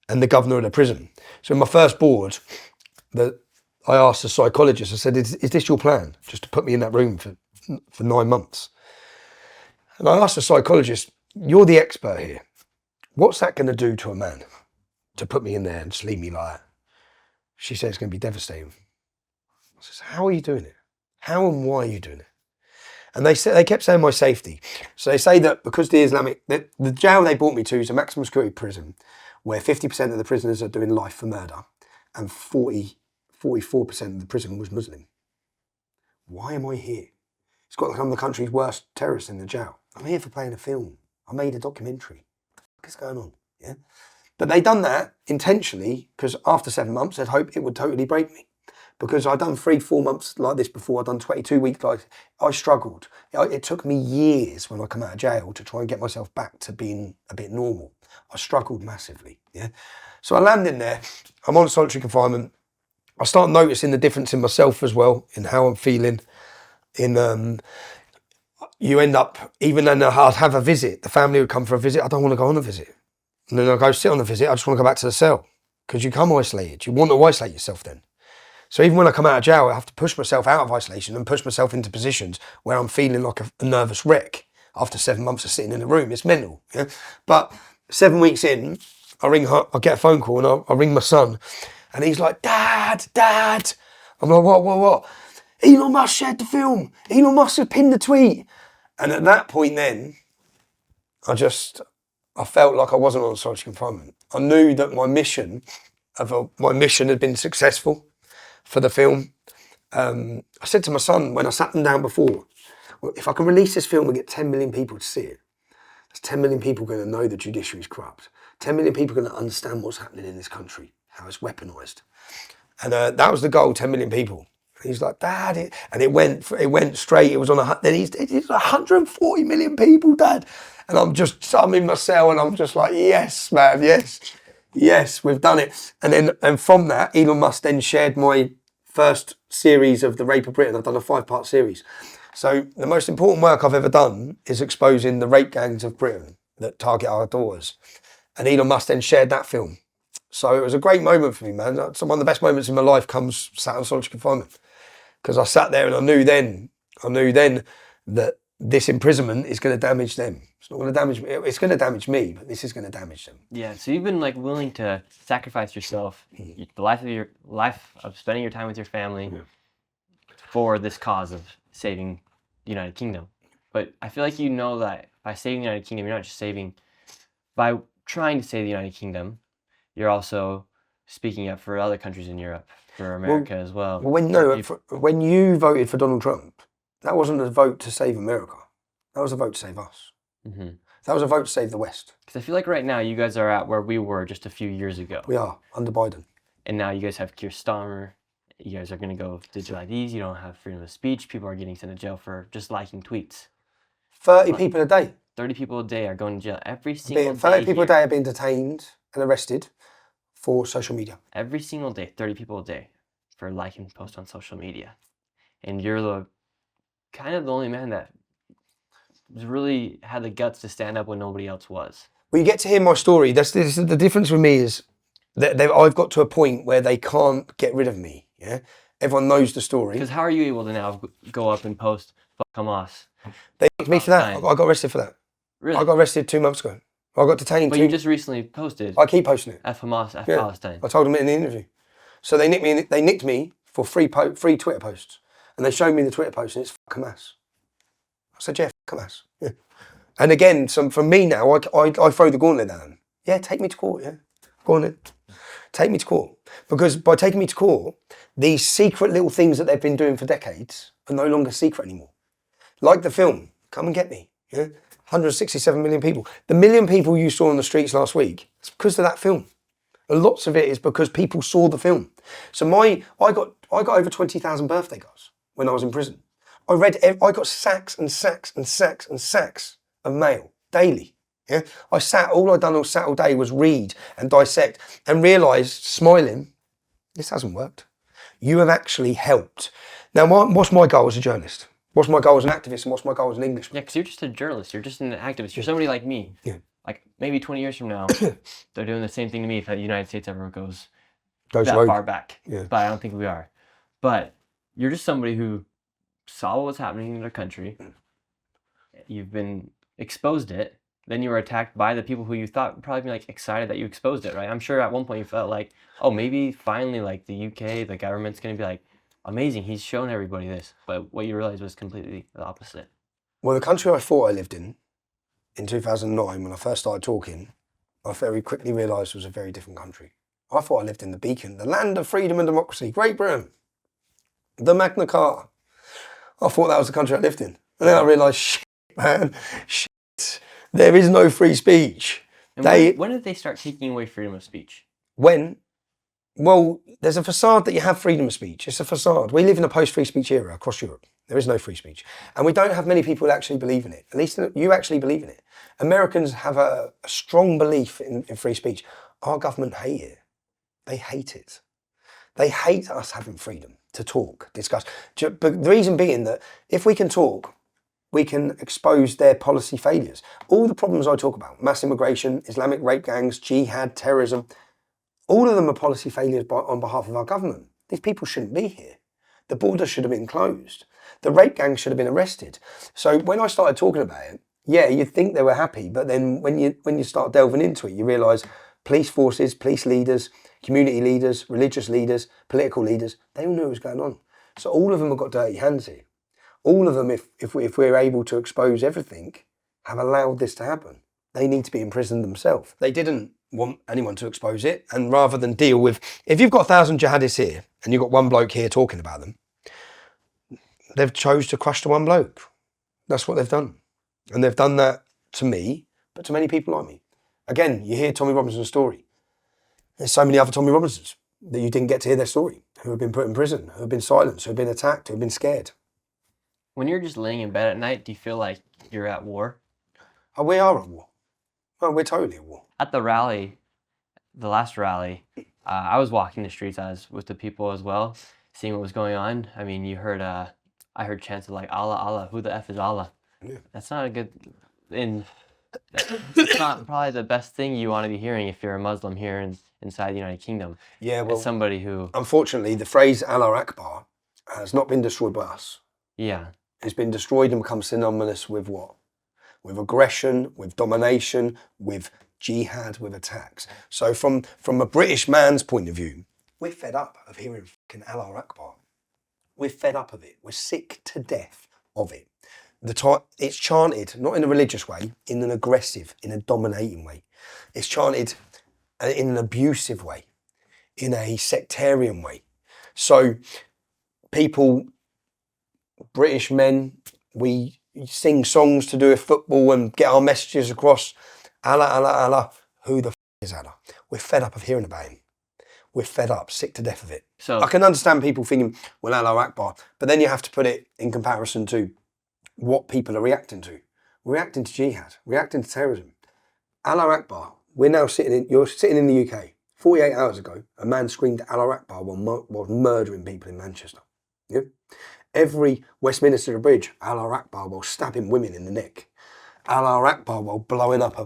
and the governor of the prison. So in my first board, I asked the psychologist, I said, is this your plan? Just to put me in that room for 9 months. And I asked the psychologist, you're the expert here. What's that going to do to a man to put me in there and just leave me like that? She said, it's going to be devastating. I said, how are you doing it? How and why are you doing it? And they kept saying my safety. So they say that because the jail they brought me to is a maximum security prison where 50% of the prisoners are doing life for murder and 44% of the prison was Muslim. Why am I here? It's got to become the country's worst terrorist in the jail. I'm here for playing a film. I made a documentary. What's going on? Yeah. But they done that intentionally because after 7 months, they'd hoped it would totally break me. Because I'd done 3-4 months like this before, I'd done 22 weeks, like I struggled. It took me years when I come out of jail to try and get myself back to being a bit normal. I struggled massively, yeah? So I land in there, I'm on solitary confinement. I start noticing the difference in myself as well, in how I'm feeling. You end up, even then I'd have a visit, the family would come for a visit, I don't want to go on a visit. And then I go sit on the visit, I just want to go back to the cell. Because you come isolated, you want to isolate yourself then. So even when I come out of jail, I have to push myself out of isolation and push myself into positions where I'm feeling like a nervous wreck after 7 months of sitting in a room. It's mental, yeah? But 7 weeks in, I get a phone call and I ring my son and he's like, Dad. I'm like, what? Elon Musk shared the film. Elon Musk has pinned the tweet. And at that point then, I felt like I wasn't on solitary confinement. I knew that my mission had been successful for the film. I said to my son when I sat them down before, well, if I can release this film and get 10 million people to see it, there's 10 million people going to know the judiciary is corrupt. 10 million people are going to understand what's happening in this country, how it's weaponised. And that was the goal, 10 million people. And he's like, Dad, and it went straight. It was on then it's 140 million people, Dad. And I'm in my cell and I'm just like, yes, man, yes, we've done it. And from that, Elon Musk then shared my first series of The Rape of Britain. I've done a 5-part series. So the most important work I've ever done is exposing the rape gangs of Britain that target our daughters. And Elon Musk then shared that film. So it was a great moment for me, man. So one of the best moments in my life comes sat on solitary confinement. Because I sat there and I knew then that this imprisonment is going to damage them. It's not going to damage me. It's going to damage me, but this is going to damage them. Yeah, so you've been like willing to sacrifice yourself, the life of spending your time with your family for this cause of saving the United Kingdom. But I feel like you know that by saving the United Kingdom, you're not just saving, by trying to save the United Kingdom, you're also speaking up for other countries in Europe, for America as well. When you voted for Donald Trump, that wasn't a vote to save America. That was a vote to save us. Mm-hmm. That was a vote to save the West. Because I feel like right now you guys are at where we were just a few years ago. We are, under Biden. And now you guys have Keir Starmer. You guys are going to go digital IDs. You don't have freedom of speech. People are getting sent to jail for just liking tweets. 30 people a day. 30 people a day are going to jail every single day. 30 people a day are being detained and arrested for social media. Every single day, 30 people a day for liking posts on social media. And you're kind of the only man that really had the guts to stand up when nobody else was. Well, you get to hear my story. The difference with me is that I've got to a point where they can't get rid of me. Yeah, everyone knows the story. Because how are you able to now go up and post "fuck Hamas"? They picked me for that. I got arrested for that. Really? I got arrested 2 months ago. I got detained. But you just recently posted. I keep posting it. F Hamas, F Palestine. I told them it in the interview. So they nicked me for free Twitter posts, and they showed me the Twitter post, and it's fuck Hamas. I said, yeah, fuck Hamas. Yeah. And again, for me now, I throw the gauntlet at them. Yeah, take me to court. Yeah, go on then. Take me to court. Because by taking me to court, these secret little things that they've been doing for decades are no longer secret anymore. Like the film, Come and Get Me. Yeah, 167 million people. The million people you saw on the streets last week, it's because of that film. And lots of it is because people saw the film. So I got over 20,000 birthday cards when I was in prison. I got sacks and sacks and sacks and sacks of mail daily. Yeah, all I'd done all day was read and dissect and realise, smiling, this hasn't worked. You have actually helped. Now, what's my goal as a journalist? What's my goal as an activist, and what's my goal as an Englishman? Yeah, because you're just a journalist. You're just an activist. You're somebody like me. Yeah. Like maybe 20 years from now, they're doing the same thing to me if the United States ever goes that rogue. far back. Yeah. But I don't think we are. But you're just somebody who saw what was happening in their country. You've been exposed it. Then you were attacked by the people who you thought would probably be like excited that you exposed it, right? I'm sure at one point you felt like, oh, maybe finally like the UK, the government's going to be like, amazing, he's shown everybody this. But what you realized was completely the opposite. Well, the country I thought I lived in 2009, when I first started talking, I very quickly realised was a very different country. I thought I lived in the beacon, the land of freedom and democracy, Great Britain, the Magna Carta. I thought that was the country I lived in. And then I realised, shit, man, shit. There is no free speech. And when did they start taking away freedom of speech? Well, there's a facade that you have freedom of speech. It's a facade. We live in a post-free speech era across Europe. There is no free speech. And we don't have many people who actually believe in it. At least you actually believe in it. Americans have a strong belief in free speech. Our government hate it. They hate it. They hate us having freedom to talk, discuss. But the reason being that if we can talk, we can expose their policy failures. All the problems I talk about, mass immigration, Islamic rape gangs, jihad, terrorism, all of them are policy failures on behalf of our government. These people shouldn't be here. The border should have been closed. The rape gangs should have been arrested. So when I started talking about it, yeah, you'd think they were happy, but then when you start delving into it, you realise police forces, police leaders, community leaders, religious leaders, political leaders, they all knew what was going on. So all of them have got dirty hands here. All of them, if we're able to expose everything, have allowed this to happen. They need to be imprisoned themselves. They didn't want anyone to expose it, and rather than deal with, if you've got 1,000 jihadists here and you've got one bloke here talking about them, they've chose to crush the one bloke. That's what they've done. And they've done that to me, but to many people like me. Again, you hear Tommy Robinson's story. There's so many other Tommy Robinsons that you didn't get to hear their story, who have been put in prison, who have been silenced, who have been attacked, who have been scared. When you're just laying in bed at night, do you feel like you're at war? Oh, we are at war. Oh, we're totally at war. At the rally, the last rally, I was walking the streets as with the people as well, seeing what was going on. I mean, I heard chants of like, Allah, Allah, who the F is Allah? Yeah. That's not a good, it's not probably the best thing you want to be hearing if you're a Muslim here inside the United Kingdom. Yeah, well, as somebody who... Unfortunately, the phrase Allah Akbar has not been destroyed by us. Yeah. It's been destroyed and become synonymous with what? With aggression, with domination, with jihad, with attacks. So from a British man's point of view, we're fed up of hearing fucking Allah Akbar. We're fed up of it. We're sick to death of it. It's chanted, not in a religious way, in an aggressive, in a dominating way. It's chanted in an abusive way, in a sectarian way. So people... British men, we sing songs to do with football and get our messages across. Allah, Allah, Allah. Who the is Allah? We're fed up of hearing about him. We're fed up, sick to death of it. So I can understand people thinking, well, Allah Akbar. But then you have to put it in comparison to what people are reacting to. We're reacting to jihad, reacting to terrorism. Allah Akbar. You're sitting in the UK. 48 hours ago, a man screamed Allah Akbar while murdering people in Manchester. Yeah? Every Westminster Bridge, Allah Akbar, while stabbing women in the neck. Allah Akbar while blowing up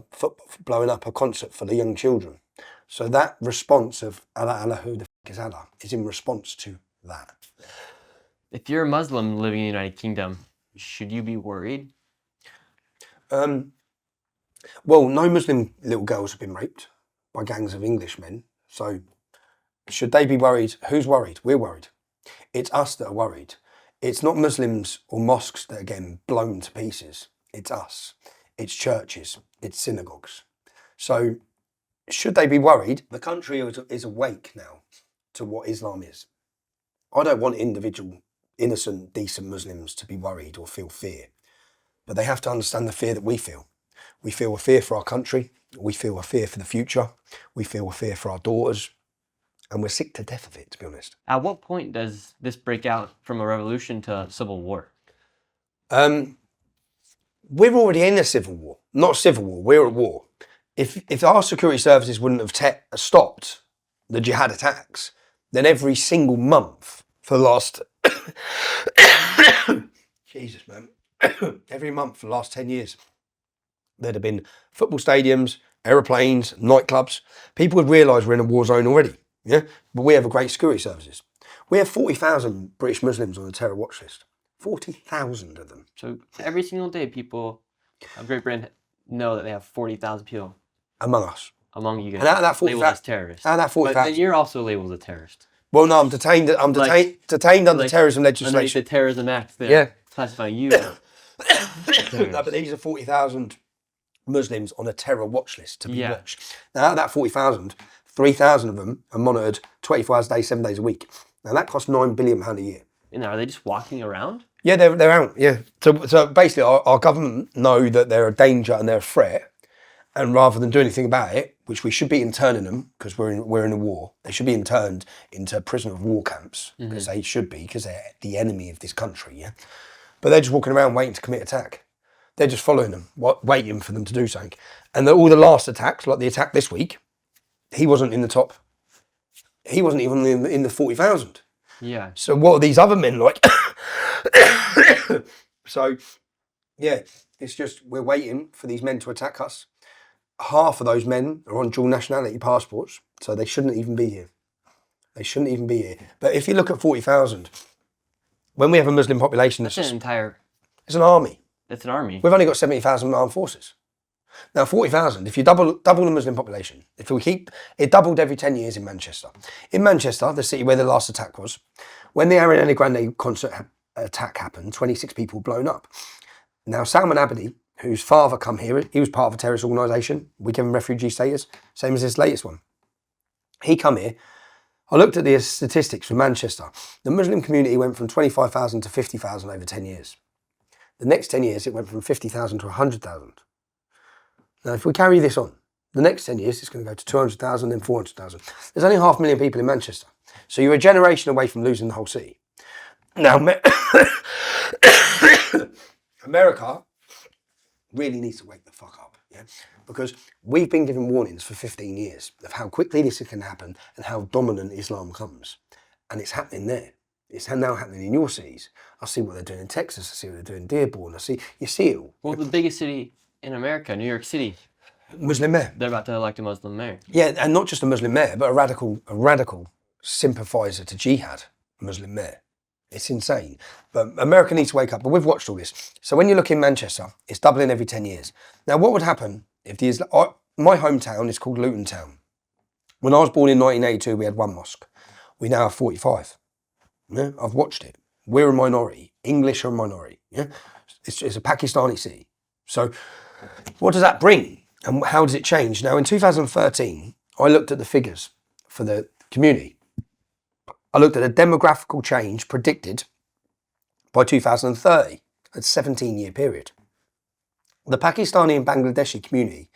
a concert for the young children. So that response of Allah, Allah, who the is Allah, is in response to that. If you're a Muslim living in the United Kingdom, should you be worried? Well, no Muslim little girls have been raped by gangs of Englishmen. So Should they be worried? Who's worried? We're worried. It's us that are worried. It's not Muslims or mosques that are getting blown to pieces. It's us. It's churches. It's synagogues. So should they be worried? The country is awake now to what Islam is. I don't want individual, innocent, decent Muslims to be worried or feel fear. But they have to understand the fear that we feel. We feel a fear for our country. We feel a fear for the future. We feel a fear for our daughters. And we're sick to death of it, to be honest. At what point does this break out from a revolution to a civil war? We're already in a civil war. Not a civil war, we're at war. If our security services wouldn't have stopped the jihad attacks, then every single month for the last... Jesus, man. Every month for the last 10 years, there'd have been football stadiums, aeroplanes, nightclubs. People would realise we're in a war zone already. Yeah, but we have a great security services. We have 40,000 British Muslims on the terror watch list. 40,000 of them. So every single day, people of Great Britain know that they have 40,000 people among us. Among you guys. And out of that 40,000, labeled as terrorists. Out of that 40,000. But then you're also labeled a terrorist. Well, no, I'm detained. Detained under terrorism legislation. Underneath the Terrorism Act, they're classifying you. No, but these are 40,000 Muslims on a terror watch list to be watched. Now, out of that 40,000, 3,000 of them are monitored 24 hours a day, 7 days a week. Now, that costs £9 billion a year. And are they just walking around? Yeah, they're out, yeah. So basically, our government know that they're a danger and they're a threat, and rather than do anything about it, which we should be interning them, because we're in a war, they should be interned into prisoner of war camps, because they should be, because they're the enemy of this country, yeah? But they're just walking around waiting to commit attack. They're just following them, waiting for them to do something. And all the last attacks, like the attack this week, he wasn't in the top. He wasn't even in the 40,000. Yeah. So what are these other men like? So, yeah, it's just we're waiting for these men to attack us. Half of those men are on dual nationality passports, so they shouldn't even be here. They shouldn't even be here. But if you look at 40,000, when we have a Muslim population, that's an entire... It's an army. It's an army. We've only got 70,000 armed forces. Now, 40,000, if you double the Muslim population, if we keep, it doubled every 10 years in Manchester. In Manchester, the city where the last attack was, when the Ariana Grande concert attack happened, 26 people blown up. Now, Salman Abedi, whose father come here, he was part of a terrorist organisation. We gave him refugee status, same as this latest one. He come here. I looked at the statistics for Manchester. The Muslim community went from 25,000 to 50,000 over 10 years. The next 10 years, it went from 50,000 to 100,000. Now, if we carry this on, the next 10 years, it's going to go to 200,000, then 400,000. There's only 500,000 people in Manchester. So you're a generation away from losing the whole city. Now, America really needs to wake the fuck up, yeah? Because we've been given warnings for 15 years of how quickly this can happen and how dominant Islam comes. And it's happening there. It's now happening in your cities. I see what they're doing in Texas. I see what they're doing in Dearborn. You see it all. Well, the biggest city in America, New York City. Muslim mayor. They're about to elect a Muslim mayor. Yeah, and not just a Muslim mayor, but a radical sympathiser to jihad Muslim mayor. It's insane. But America needs to wake up. But we've watched all this. So when you look in Manchester, it's doubling every 10 years. Now, what would happen if my hometown is called Luton Town. When I was born in 1982, we had one mosque. We now have 45. Yeah? I've watched it. We're a minority. English are a minority. Yeah? It's a Pakistani city. So what does that bring? And how does it change? Now, in 2013, I looked at the figures for the community. I looked at a demographical change predicted by 2030, a 17-year period. The Pakistani and Bangladeshi community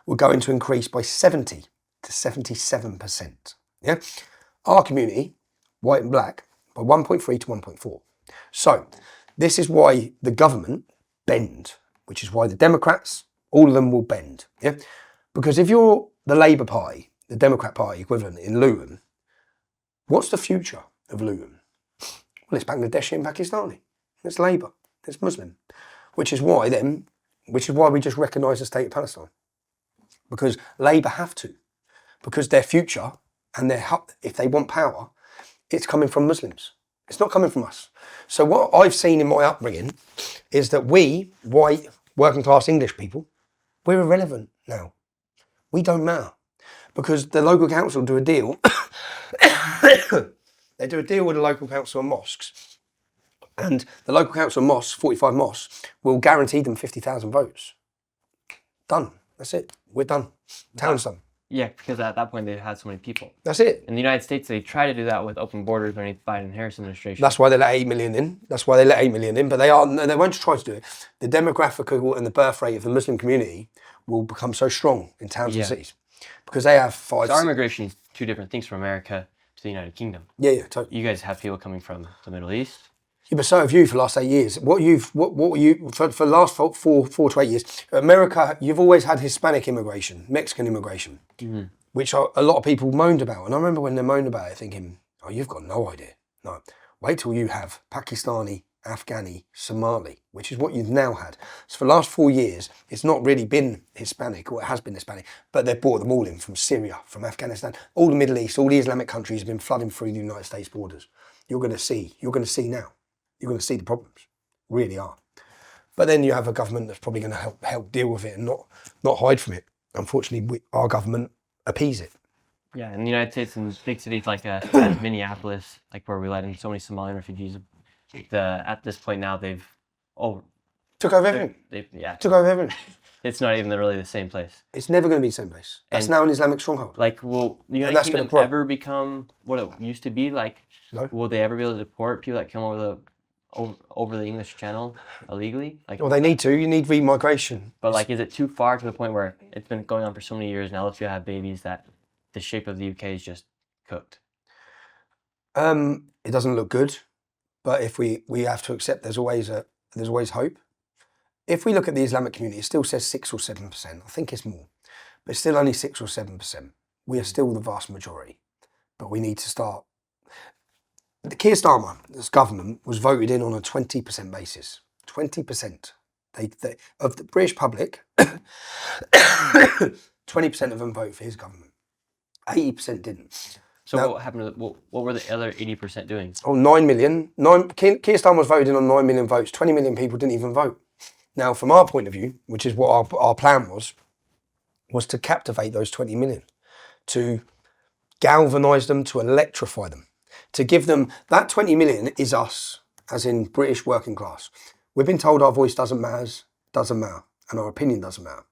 were going to increase by 70 to 77%. Yeah? Our community, white and black, by 1.3 to 1.4. So this is why the government bend, which is why the Democrats, all of them will bend. Yeah? Because if you're the Labour Party, the Democrat Party equivalent in Luton, what's the future of Luton? Well, it's Bangladeshi and Pakistani. It's Labour. It's Muslim. Which is why we just recognise the state of Palestine. Because Labour have to. Because their future and if they want power, it's coming from Muslims. It's not coming from us. So what I've seen in my upbringing is that we, white, working class English people, we're irrelevant now. We don't matter. Because the local council do a deal They do a deal with the local council of mosques, and the local council of mosques, 45 mosques, will guarantee them 50,000 votes. Done. That's it. We're done. Town's done. Yeah, because at that point they had so many people. That's it. In the United States, they try to do that with open borders underneath the Biden-Harris administration. That's why they let 8 million in. That's why they let 8 million in. But they won't try to do it. The demographic and the birth rate of the Muslim community will become so strong in towns and cities because they have five. So our immigration is two different things from America to the United Kingdom. Yeah, totally. You guys have people coming from the Middle East. Yeah, but so have you for the last 8 years. What were you for the last four to 8 years? America, you've always had Hispanic immigration, Mexican immigration, which a lot of people moaned about. And I remember when they moaned about it, thinking, "Oh, you've got no idea. No, wait till you have Pakistani, Afghani, Somali, which is what you've now had." So for the last 4 years, it's not really been Hispanic, or it has been Hispanic, but they've brought them all in from Syria, from Afghanistan, all the Middle East, all the Islamic countries have been flooding through the United States borders. You're going to see now. You're going to see the problems, really are. But then you have a government that's probably going to help deal with it and not hide from it. Unfortunately, our government appease it. Yeah, in the United States, in big cities like Minneapolis, like where we let in so many Somali refugees, at this point now Took over everything. Took over everything. It's not even really the same place. It's never going to be the same place. That's now an Islamic stronghold. Like, will the United Kingdom ever become what it used to be? Like, will they ever be able to deport people that come over the English Channel illegally? Like, well, they need to. You need remigration. But like, is it too far to the point where it's been going on for so many years now? Let's have babies that the shape of the UK is just cooked. It doesn't look good, but if we have to accept, there's always hope. If we look at the Islamic community, it still says 6 or 7%. I think it's more, but it's still only 6 or 7%. We are still the vast majority, but we need to start. The Keir Starmer's government was voted in on a 20% basis. 20%. They of the British public, 20% of them voted for his government. 80% didn't. So now, what happened to what were the other 80% doing? Oh, 9 million. Keir Starmer was voted in on 9 million votes. 20 million people didn't even vote. Now, from our point of view, which is what our plan was to captivate those 20 million, to galvanise them, to electrify them, to give them, that 20 million is us, as in British working class. We've been told our voice doesn't matter, and our opinion doesn't matter.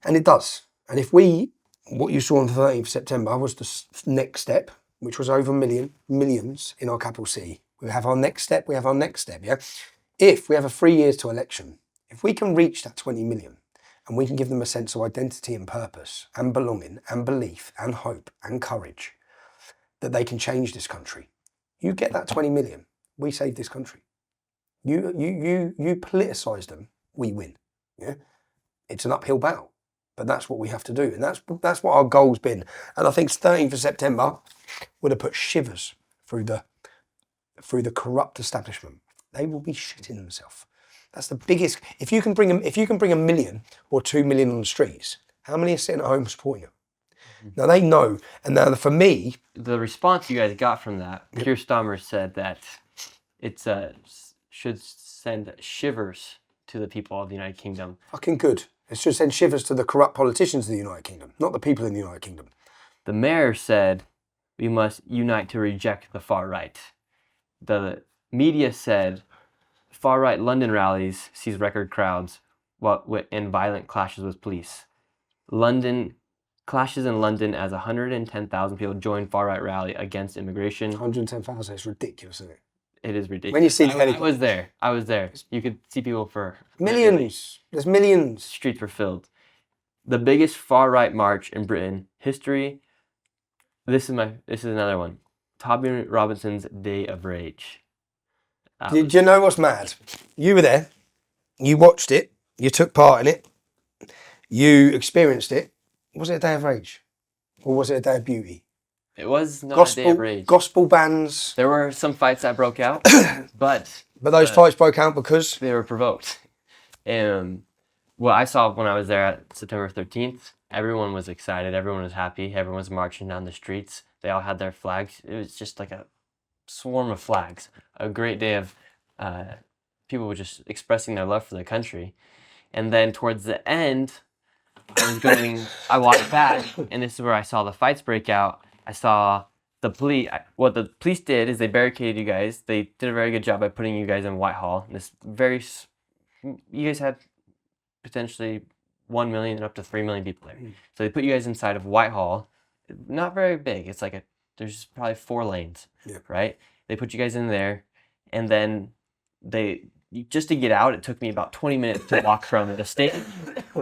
And it does. And if what you saw on the 13th of September was the next step, which was over millions in our capital city. We have our next step, yeah? If we have 3 years to election, if we can reach that 20 million and we can give them a sense of identity and purpose and belonging and belief and hope and courage that they can change this country, you get that 20 million, we save this country. You politicise them, we win. Yeah, it's an uphill battle, but that's what we have to do, and that's what our goal's been. And I think 13th of September would have put shivers through the corrupt establishment. They will be shitting themselves. That's the biggest. If you can bring 1 million or 2 million on the streets, how many are sitting at home supporting you? Now they know, and now for me, the response you guys got from that, Keir Starmer said that it should send shivers to the people of the United Kingdom. Fucking good. It should send shivers to the corrupt politicians of the United Kingdom, not the people in the United Kingdom. The mayor said we must unite to reject the far right. The media said far-right London rallies sees record crowds and violent clashes with police. Clashes in London as 110,000 people joined far-right rally against immigration. 110,000 is ridiculous, isn't it? It is ridiculous. When you see I was there. You could see people for millions. There's millions. Streets were filled. The biggest far-right march in Britain history. This is another one. Tommy Robinson's Day of Rage. Did you know what's mad? You were there, you watched it, you took part in it, you experienced it. Was it a day of rage? Or was it a day of beauty? It was not a day of rage. Gospel bands. There were some fights that broke out, but those fights broke out because? They were provoked. And what I saw when I was there at September 13th, everyone was excited, everyone was happy, everyone was marching down the streets. They all had their flags. It was just like a swarm of flags. A great day of people were just expressing their love for their country. And then towards the end, I walked back, and this is where I saw the fights break out. I saw what the police did is they barricaded you guys. They did a very good job by putting you guys in Whitehall. You guys had potentially 1 million and up to 3 million people there. So they put you guys inside of Whitehall. Not very big. It's like there's probably 4 lanes, right? They put you guys in there, and then just to get out, it took me about 20 minutes to walk from the stage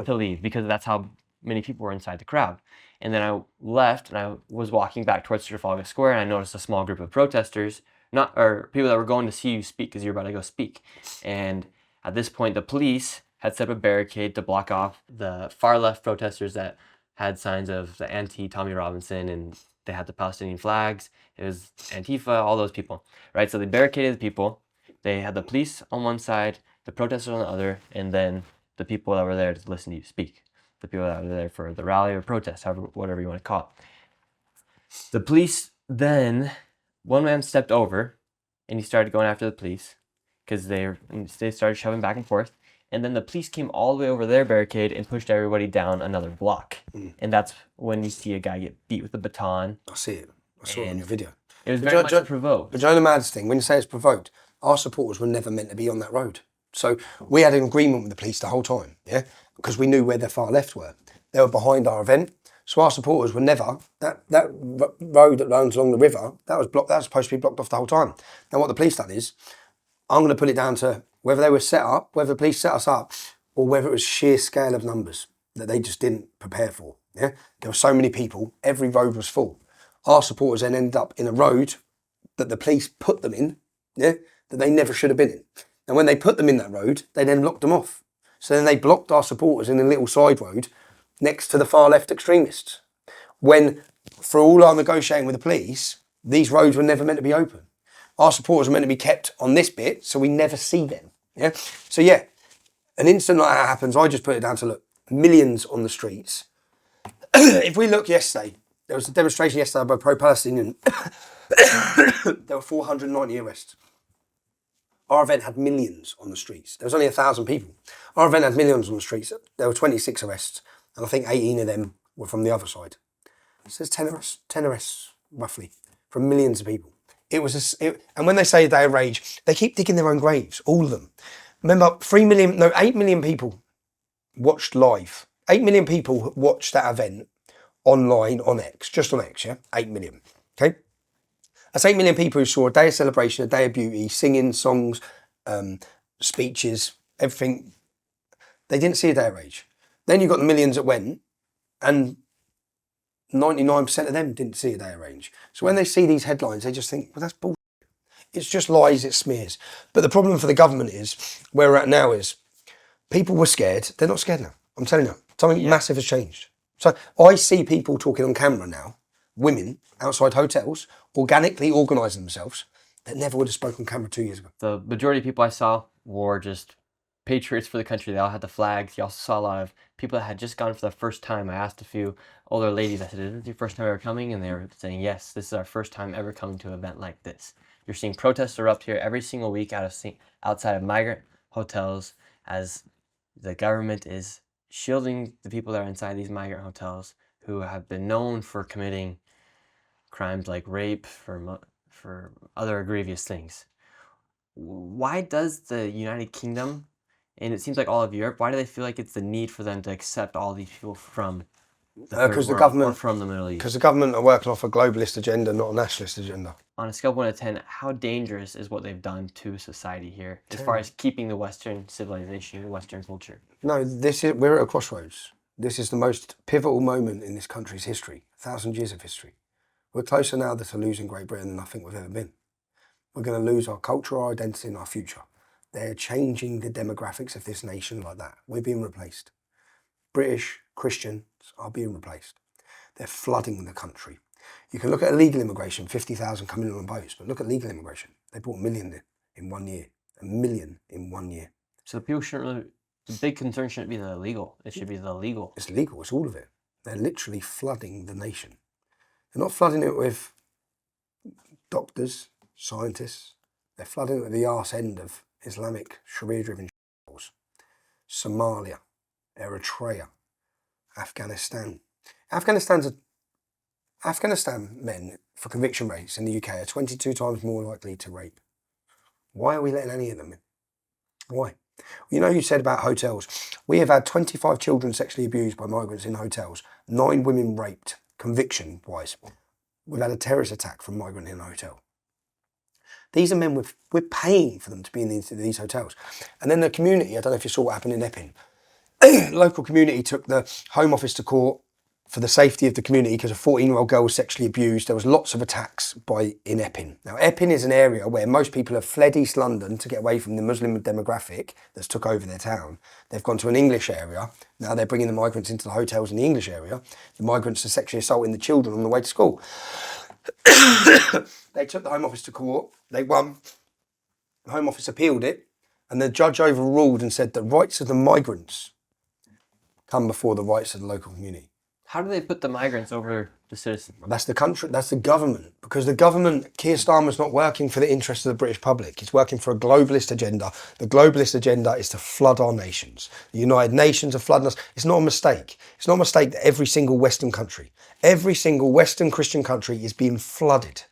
to leave, because that's how many people were inside the crowd. And then I left, and I was walking back towards Trafalgar Square, and I noticed a small group of protesters, or people that were going to see you speak, because you're about to go speak. And at this point, the police had set up a barricade to block off the far left protesters that had signs of the anti-Tommy Robinson, and they had the Palestinian flags. It was Antifa, all those people, right? So they barricaded the people. They had the police on one side, the protesters on the other, and then the people that were there to listen to you speak. The people that were there for the rally or protest, whatever you want to call it. The police then, one man stepped over, and he started going after the police, because they started shoving back and forth. And then the police came all the way over their barricade and pushed everybody down another block. And that's when you see a guy get beat with a baton. I see it. I saw it on your video. It was very much provoked. But you know the maddest thing? When you say it's provoked, our supporters were never meant to be on that road. So we had an agreement with the police the whole time, yeah? Because we knew where the far left were. They were behind our event. So our supporters were never, that road that runs along the river, that was supposed to be blocked off the whole time. Now what the police done is, I'm going to put it down to whether they were set up, whether the police set us up, or whether it was sheer scale of numbers that they just didn't prepare for. Yeah, there were so many people, every road was full. Our supporters then ended up in a road that the police put them in, yeah, that they never should have been in. And when they put them in that road, they then locked them off. So then they blocked our supporters in a little side road next to the far left extremists. When, for all our negotiating with the police, these roads were never meant to be open. Our supporters are meant to be kept on this bit, so we never see them. Yeah. So yeah, an incident like that happens. I just put it down to, look, millions on the streets. If we look yesterday, there was a demonstration yesterday by pro-Palestinian. There were 490 arrests. Our event had millions on the streets. There was only 1,000 people. Our event had millions on the streets. There were 26 arrests, and I think 18 of them were from the other side. So there's 10 arrests roughly from millions of people. And when they say a day of rage, they keep digging their own graves, all of them. Remember, 8 million people watched live. 8 million people watched that event online on X, just on X, yeah? 8 million, okay? That's 8 million people who saw a day of celebration, a day of beauty, singing songs, speeches, everything. They didn't see a day of rage. Then you've got the millions that went, and 99% of them didn't see a day of rage. So when they see these headlines, they just think, well, that's bullshit. It's just lies, it's smears. But the problem for the government is, where we're at now is, people were scared. They're not scared now. I'm telling you, something massive has changed. So I see people talking on camera now, women outside hotels, organically organising themselves, that never would have spoken on camera 2 years ago. The majority of people I saw were just patriots for the country. They all had the flags. You also saw a lot of people that had just gone for the first time. I asked a few older ladies, I said, is this your first time ever coming? And they were saying, yes, this is our first time ever coming to an event like this. You're seeing protests erupt here every single week outside of migrant hotels, as the government is shielding the people that are inside these migrant hotels who have been known for committing crimes like rape, for other grievous things. Why does the United Kingdom, and it seems like all of Europe, why do they feel like it's the need for them to accept all these people from the government, or from the Middle East? Because the government are working off a globalist agenda, not a nationalist agenda. On a scale of 1 to 10, how dangerous is what they've done to society here, as far as keeping the Western civilization, Western culture? No, we're at a crossroads. This is the most pivotal moment in this country's history, 1,000 years of history. We're closer now to losing Great Britain than I think we've ever been. We're going to lose our culture, our identity, and our future. They're changing the demographics of this nation like that. We're being replaced. British Christians are being replaced. They're flooding the country. You can look at illegal immigration, 50,000 coming in on boats, but look at legal immigration. They brought 1 million in 1 year. 1 million in 1 year. So people shouldn't really, the big concern shouldn't be the illegal. It should be the legal. It's legal. It's all of it. They're literally flooding the nation. They're not flooding it with doctors, scientists. They're flooding it with the arse end of Islamic Sharia-driven shitholes. Somalia, Eritrea, Afghanistan. Afghanistan's Afghanistan men for conviction rates in the UK are 22 times more likely to rape. Why are we letting any of them in? Why? You know, you said about hotels. We have had 25 children sexually abused by migrants in hotels, 9 women raped, conviction-wise. We've had a terrorist attack from a migrant in a hotel. These are men we're paying for them to be in these hotels. And then the community, I don't know if you saw what happened in Epping. Local community took the Home Office to court for the safety of the community because a 14-year-old girl was sexually abused. There was lots of attacks in Epping. Now, Epping is an area where most people have fled East London to get away from the Muslim demographic that's took over their town. They've gone to an English area. Now they're bringing the migrants into the hotels in the English area. The migrants are sexually assaulting the children on the way to school. They took the Home Office to court. They won. The Home Office appealed it, and the judge overruled and said the rights of the migrants come before the rights of the local community. How do they put the migrants over the citizens? That's the country, that's the government. Because the government, Keir Starmer's not working for the interests of the British public. He's working for a globalist agenda. The globalist agenda is to flood our nations. The United Nations are flooding us. It's not a mistake. It's not a mistake that every single Western country, every single Western Christian country is being flooded.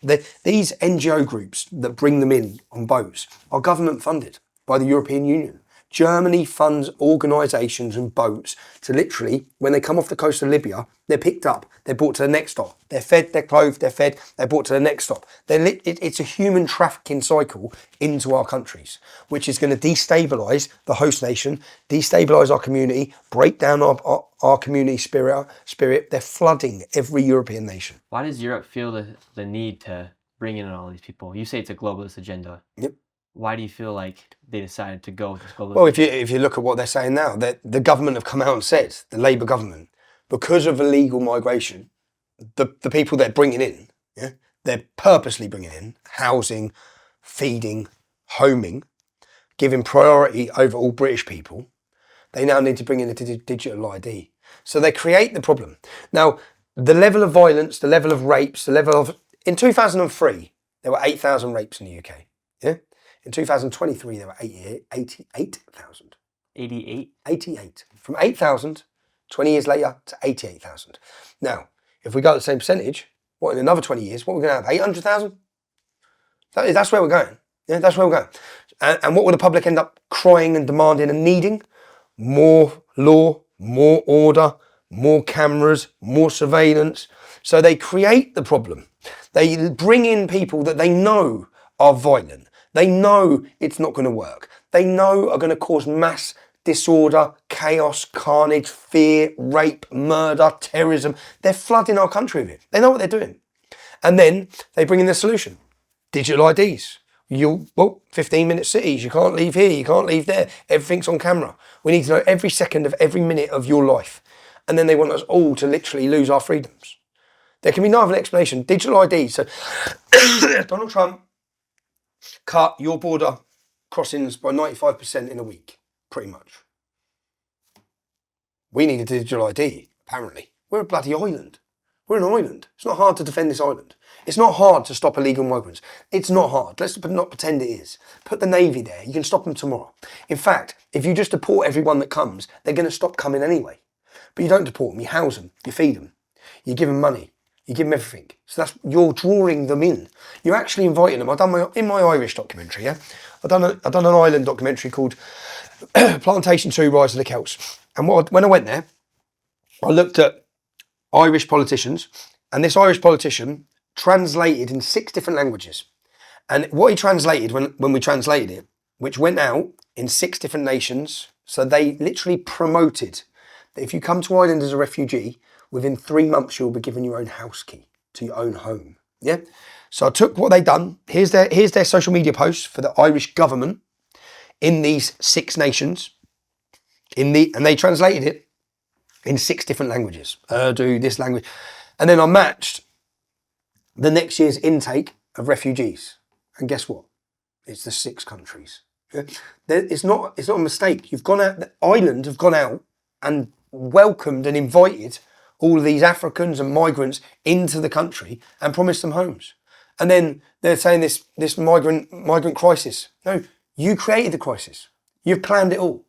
These NGO groups that bring them in on boats are government funded by the European Union. Germany funds organisations and boats to literally, when they come off the coast of Libya, they're picked up, they're brought to the next stop. They're fed, they're clothed, they're fed, they're brought to the next stop. It's a human trafficking cycle into our countries, which is going to destabilise the host nation, destabilise our community, break down our community spirit. They're flooding every European nation. Why does Europe feel the need to bring in all these people? You say it's a globalist agenda. Yep. Why do you feel like they decided to go with this globalist? Well, if you look at what they're saying now, the government have come out and said, the Labour government, because of illegal migration, the people they're bringing in, they're purposely bringing in housing, feeding, homing, giving priority over all British people. They now need to bring in a digital ID. So they create the problem. Now, the level of violence, the level of rapes, in 2003, there were 8,000 rapes in the UK. Yeah. In 2023, there were 88,000. 88? 88. From 8,000, 20 years later, to 88,000. Now, if we go at the same percentage, in another 20 years, what are we going to have? 800,000? That's where we're going. Yeah, that's where we're going. And what will the public end up crying and demanding and needing? More law, more order, more cameras, more surveillance. So they create the problem. They bring in people that they know are violent. They know it's not going to work. They know are going to cause mass disorder, chaos, carnage, fear, rape, murder, terrorism. They're flooding our country with it. They know what they're doing. And then they bring in the solution. Digital IDs. 15-minute cities. You can't leave here. You can't leave there. Everything's on camera. We need to know every second of every minute of your life. And then they want us all to literally lose our freedoms. There can be no other explanation. Digital IDs. So Donald Trump cut your border crossings by 95% in a week, pretty much. We need a digital ID, apparently. We're a bloody island. We're an island. It's not hard to defend this island. It's not hard to stop illegal migrants. It's not hard. Let's not pretend it is. Put the Navy there. You can stop them tomorrow. In fact, if you just deport everyone that comes, they're going to stop coming anyway. But you don't deport them. You house them. You feed them. You give them money. You give them everything. So you're drawing them in. You're actually inviting them. In my Irish documentary, I've done an island documentary called Plantation 2, Rise of the Celts. And when I went there, I looked at Irish politicians, and this Irish politician translated in 6 different languages. And what he translated when we translated it, which went out in 6 different nations, so they literally promoted that if you come to Ireland as a refugee, within 3 months, you'll be given your own house key to your own home. Yeah. So I took what they'd done. Here's their social media posts for the Irish government in these 6 nations. And they translated it in 6 different languages. Urdu, this language. And then I matched the next year's intake of refugees. And guess what? It's the 6 countries. Yeah? It's not a mistake. You've gone out. Ireland have gone out and welcomed and invited all of these Africans and migrants into the country and promised them homes. And then they're saying this migrant crisis. No, you created the crisis. You've planned it all.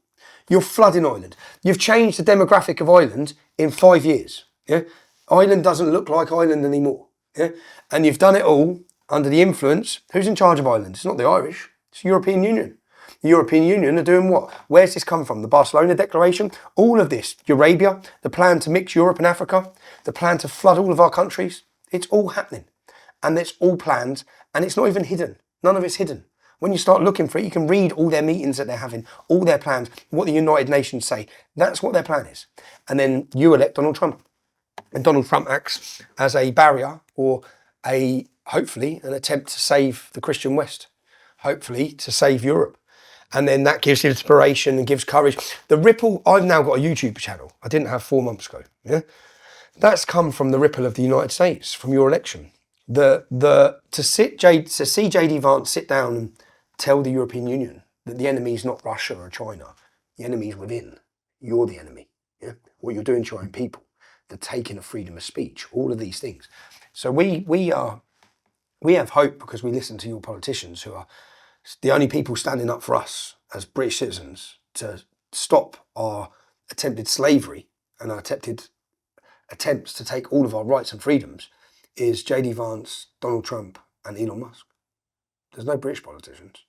You're flooding Ireland. You've changed the demographic of Ireland in 5 years. Yeah? Ireland doesn't look like Ireland anymore. Yeah? And you've done it all under the influence. Who's in charge of Ireland? It's not the Irish. It's the European Union. The European Union are doing what? Where's this come from? The Barcelona Declaration? All of this. Eurabia, the plan to mix Europe and Africa, the plan to flood all of our countries. It's all happening. And it's all planned. And it's not even hidden. None of it's hidden. When you start looking for it, you can read all their meetings that they're having, all their plans, what the United Nations say. That's what their plan is. And then you elect Donald Trump. And Donald Trump acts as a barrier or hopefully, an attempt to save the Christian West. Hopefully, to save Europe. And then that gives inspiration and gives courage. The ripple, I've now got a YouTube channel. I didn't have 4 months ago. Yeah? That's come from the ripple of the United States, from your election. To see JD Vance sit down and tell the European Union that the enemy is not Russia or China. The enemy is within. You're the enemy. Yeah? What you're doing to your own people. The taking of freedom of speech. All of these things. So we have hope because we listen to your politicians who are the only people standing up for us as British citizens to stop our attempted slavery and our attempts to take all of our rights and freedoms is JD Vance, Donald Trump and Elon Musk. There's no British politicians.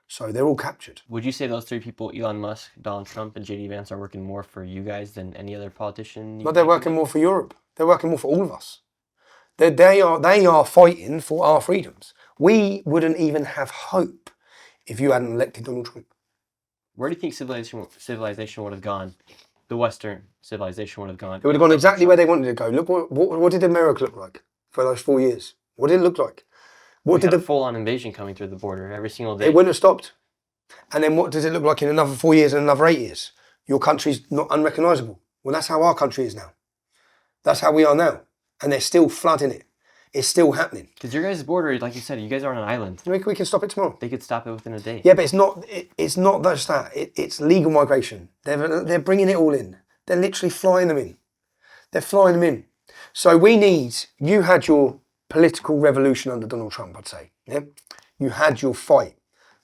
So they're all captured. Would you say those three people, Elon Musk, Donald Trump, and JD Vance, are working more for you guys than any other politician? No, they're working more for Europe. They're working more for all of us. They are fighting for our freedoms. We wouldn't even have hope if you hadn't elected Donald Trump. Where do you think civilization would have gone? The Western civilization would have gone. It would have gone exactly where they wanted to go. Look, what did America look like for those 4 years? What did it look like? What did a full-on invasion coming through the border every single day? It wouldn't have stopped. And then what does it look like in another 4 years and another 8 years? Your country's not unrecognisable. Well, that's how our country is now. That's how we are now. And they're still flooding it. It's still happening. Because your guys' border, like you said, you guys are on an island. We can stop it tomorrow. They could stop it within a day. Yeah, but it's not just that. It's legal migration. They're bringing it all in. They're literally flying them in. They're flying them in. So you had your political revolution under Donald Trump, I'd say. Yeah? You had your fight.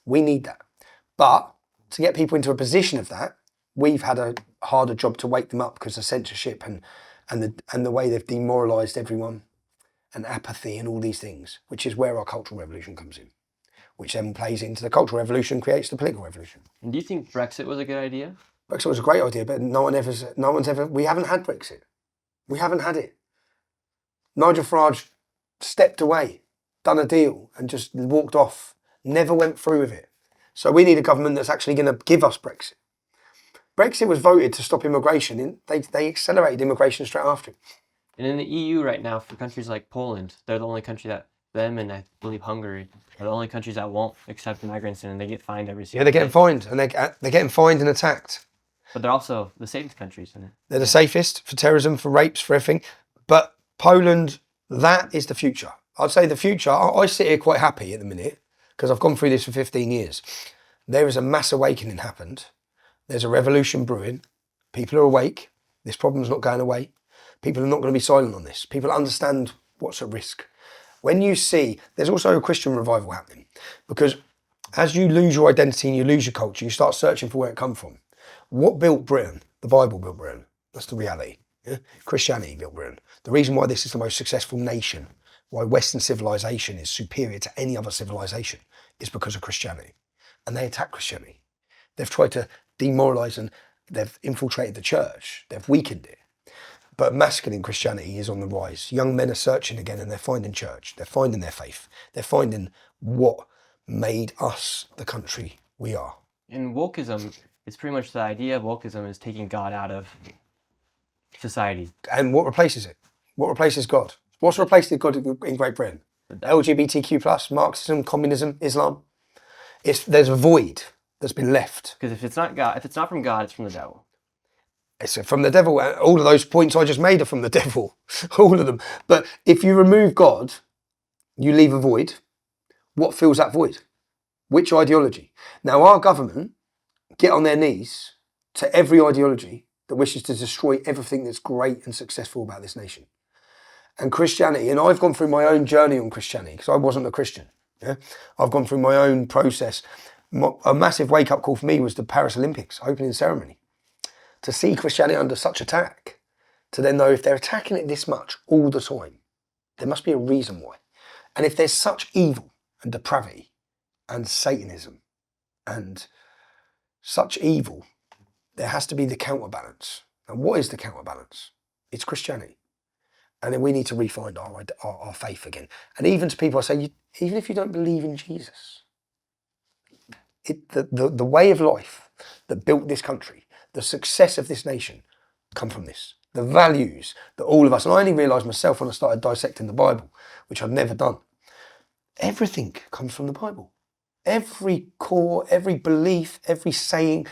We need that. But to get people into a position of that, we've had a harder job to wake them up because of censorship and the way they've demoralised everyone and apathy and all these things, which is where our cultural revolution comes in, which then plays into the cultural revolution, creates the political revolution. And do you think Brexit was a good idea? Brexit was a great idea, but we haven't had Brexit. We haven't had it. Nigel Farage stepped away, done a deal and just walked off, never went through with it. So we need a government that's actually going to give us Brexit. Brexit was voted to stop immigration, and they accelerated immigration straight after. And in the EU right now, for countries like Poland, they're the only country that, them and I believe Hungary, are the only countries that won't accept migrants and they get fined every single day. Yeah, they're getting fined, and they're getting fined and attacked. But they're also the safest countries, isn't it? They're the safest for terrorism, for rapes, for everything. But Poland, that is the future. I'd say the future, I sit here quite happy at the minute, because I've gone through this for 15 years. There is a mass awakening happened. There's a revolution brewing. People are awake. This problem's not going away. People are not going to be silent on this. People understand what's at risk. When you see, there's also a Christian revival happening, because as you lose your identity and you lose your culture, you start searching for where it come from. What built Britain? The Bible built Britain. That's the reality. Yeah? Christianity built Britain. The reason why this is the most successful nation, why Western civilization is superior to any other civilization, is because of Christianity. And they attack Christianity. They've tried to demoralise and they've infiltrated the church. They've weakened it. But masculine Christianity is on the rise. Young men are searching again and they're finding church. They're finding their faith. They're finding what made us the country we are. And wokeism, it's pretty much the idea of wokeism is taking God out of society. And what replaces it? What replaces God? What's replaced God in Great Britain? LGBTQ+, Marxism, communism, Islam. There's a void that's been left. Because if it's not God, if it's not from God, it's from the devil. It's from the devil. All of those points I just made are from the devil. All of them. But if you remove God, you leave a void. What fills that void? Which ideology? Now our government get on their knees to every ideology that wishes to destroy everything that's great and successful about this nation. And Christianity, and I've gone through my own journey on Christianity because I wasn't a Christian. Yeah? I've gone through my own process. A massive wake-up call for me was the Paris Olympics opening ceremony. To see Christianity under such attack, to then know if they're attacking it this much all the time, there must be a reason why. And if there's such evil and depravity and Satanism and such evil, there has to be the counterbalance. And what is the counterbalance? It's Christianity. And then we need to refine our faith again. And even to people, I say, even if you don't believe in Jesus, the way of life that built this country, the success of this nation, come from this. The values that all of us, and I only realised myself when I started dissecting the Bible, which I've never done, everything comes from the Bible. Every core, every belief, every saying,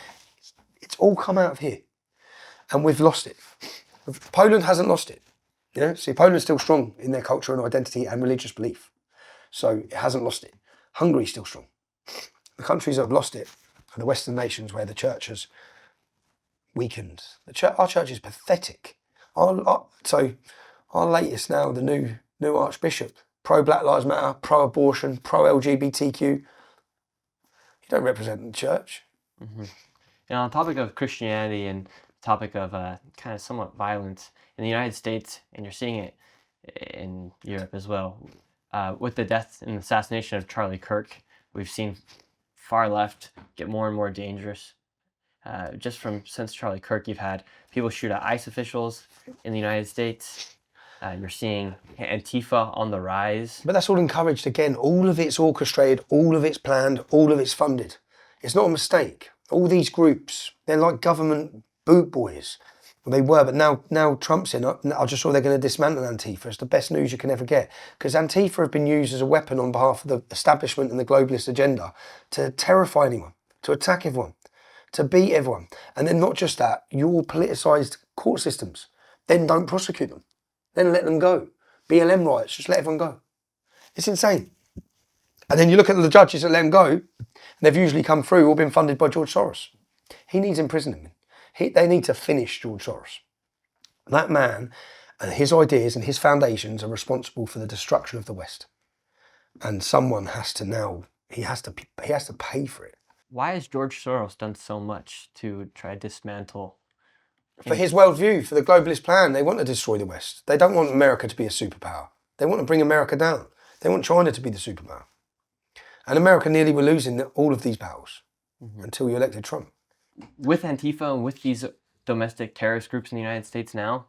it's all come out of here. And we've lost it. Poland hasn't lost it. See, Poland's still strong in their culture and identity and religious belief. So it hasn't lost it. Hungary's still strong. The countries that have lost it are the Western nations where the church has weakened. Our church is pathetic. So our latest now, the new Archbishop, pro-Black Lives Matter, pro-abortion, pro-LGBTQ. You don't represent the church. Mm-hmm. And on the topic of Christianity and topic of kind of somewhat violence in the United States, and you're seeing it in Europe as well, with the death and assassination of Charlie Kirk, we've seen far left get more and more dangerous. Just since Charlie Kirk, you've had people shoot at ICE officials in the United States. You're seeing Antifa on the rise. But that's all encouraged again. All of it's orchestrated, all of it's planned, all of it's funded. It's not a mistake. All these groups, they're like government boot boys. Well, they were, but now Trump's in. I just saw they're going to dismantle Antifa. It's the best news you can ever get. Because Antifa have been used as a weapon on behalf of the establishment and the globalist agenda to terrify anyone, to attack everyone, to beat everyone. And then not just that, your politicised court systems, then don't prosecute them. Then let them go. BLM riots, just let everyone go. It's insane. And then you look at the judges that let them go, and they've usually come through, all been funded by George Soros. He needs imprisonment. They need to finish George Soros. That man and his ideas and his foundations are responsible for the destruction of the West. And someone has to now, he has to pay for it. Why has George Soros done so much to try to dismantle? For his worldview, for the globalist plan, they want to destroy the West. They don't want America to be a superpower. They want to bring America down. They want China to be the superpower. And America nearly were losing all of these battles until you elected Trump. With Antifa and with these domestic terrorist groups in the United States now,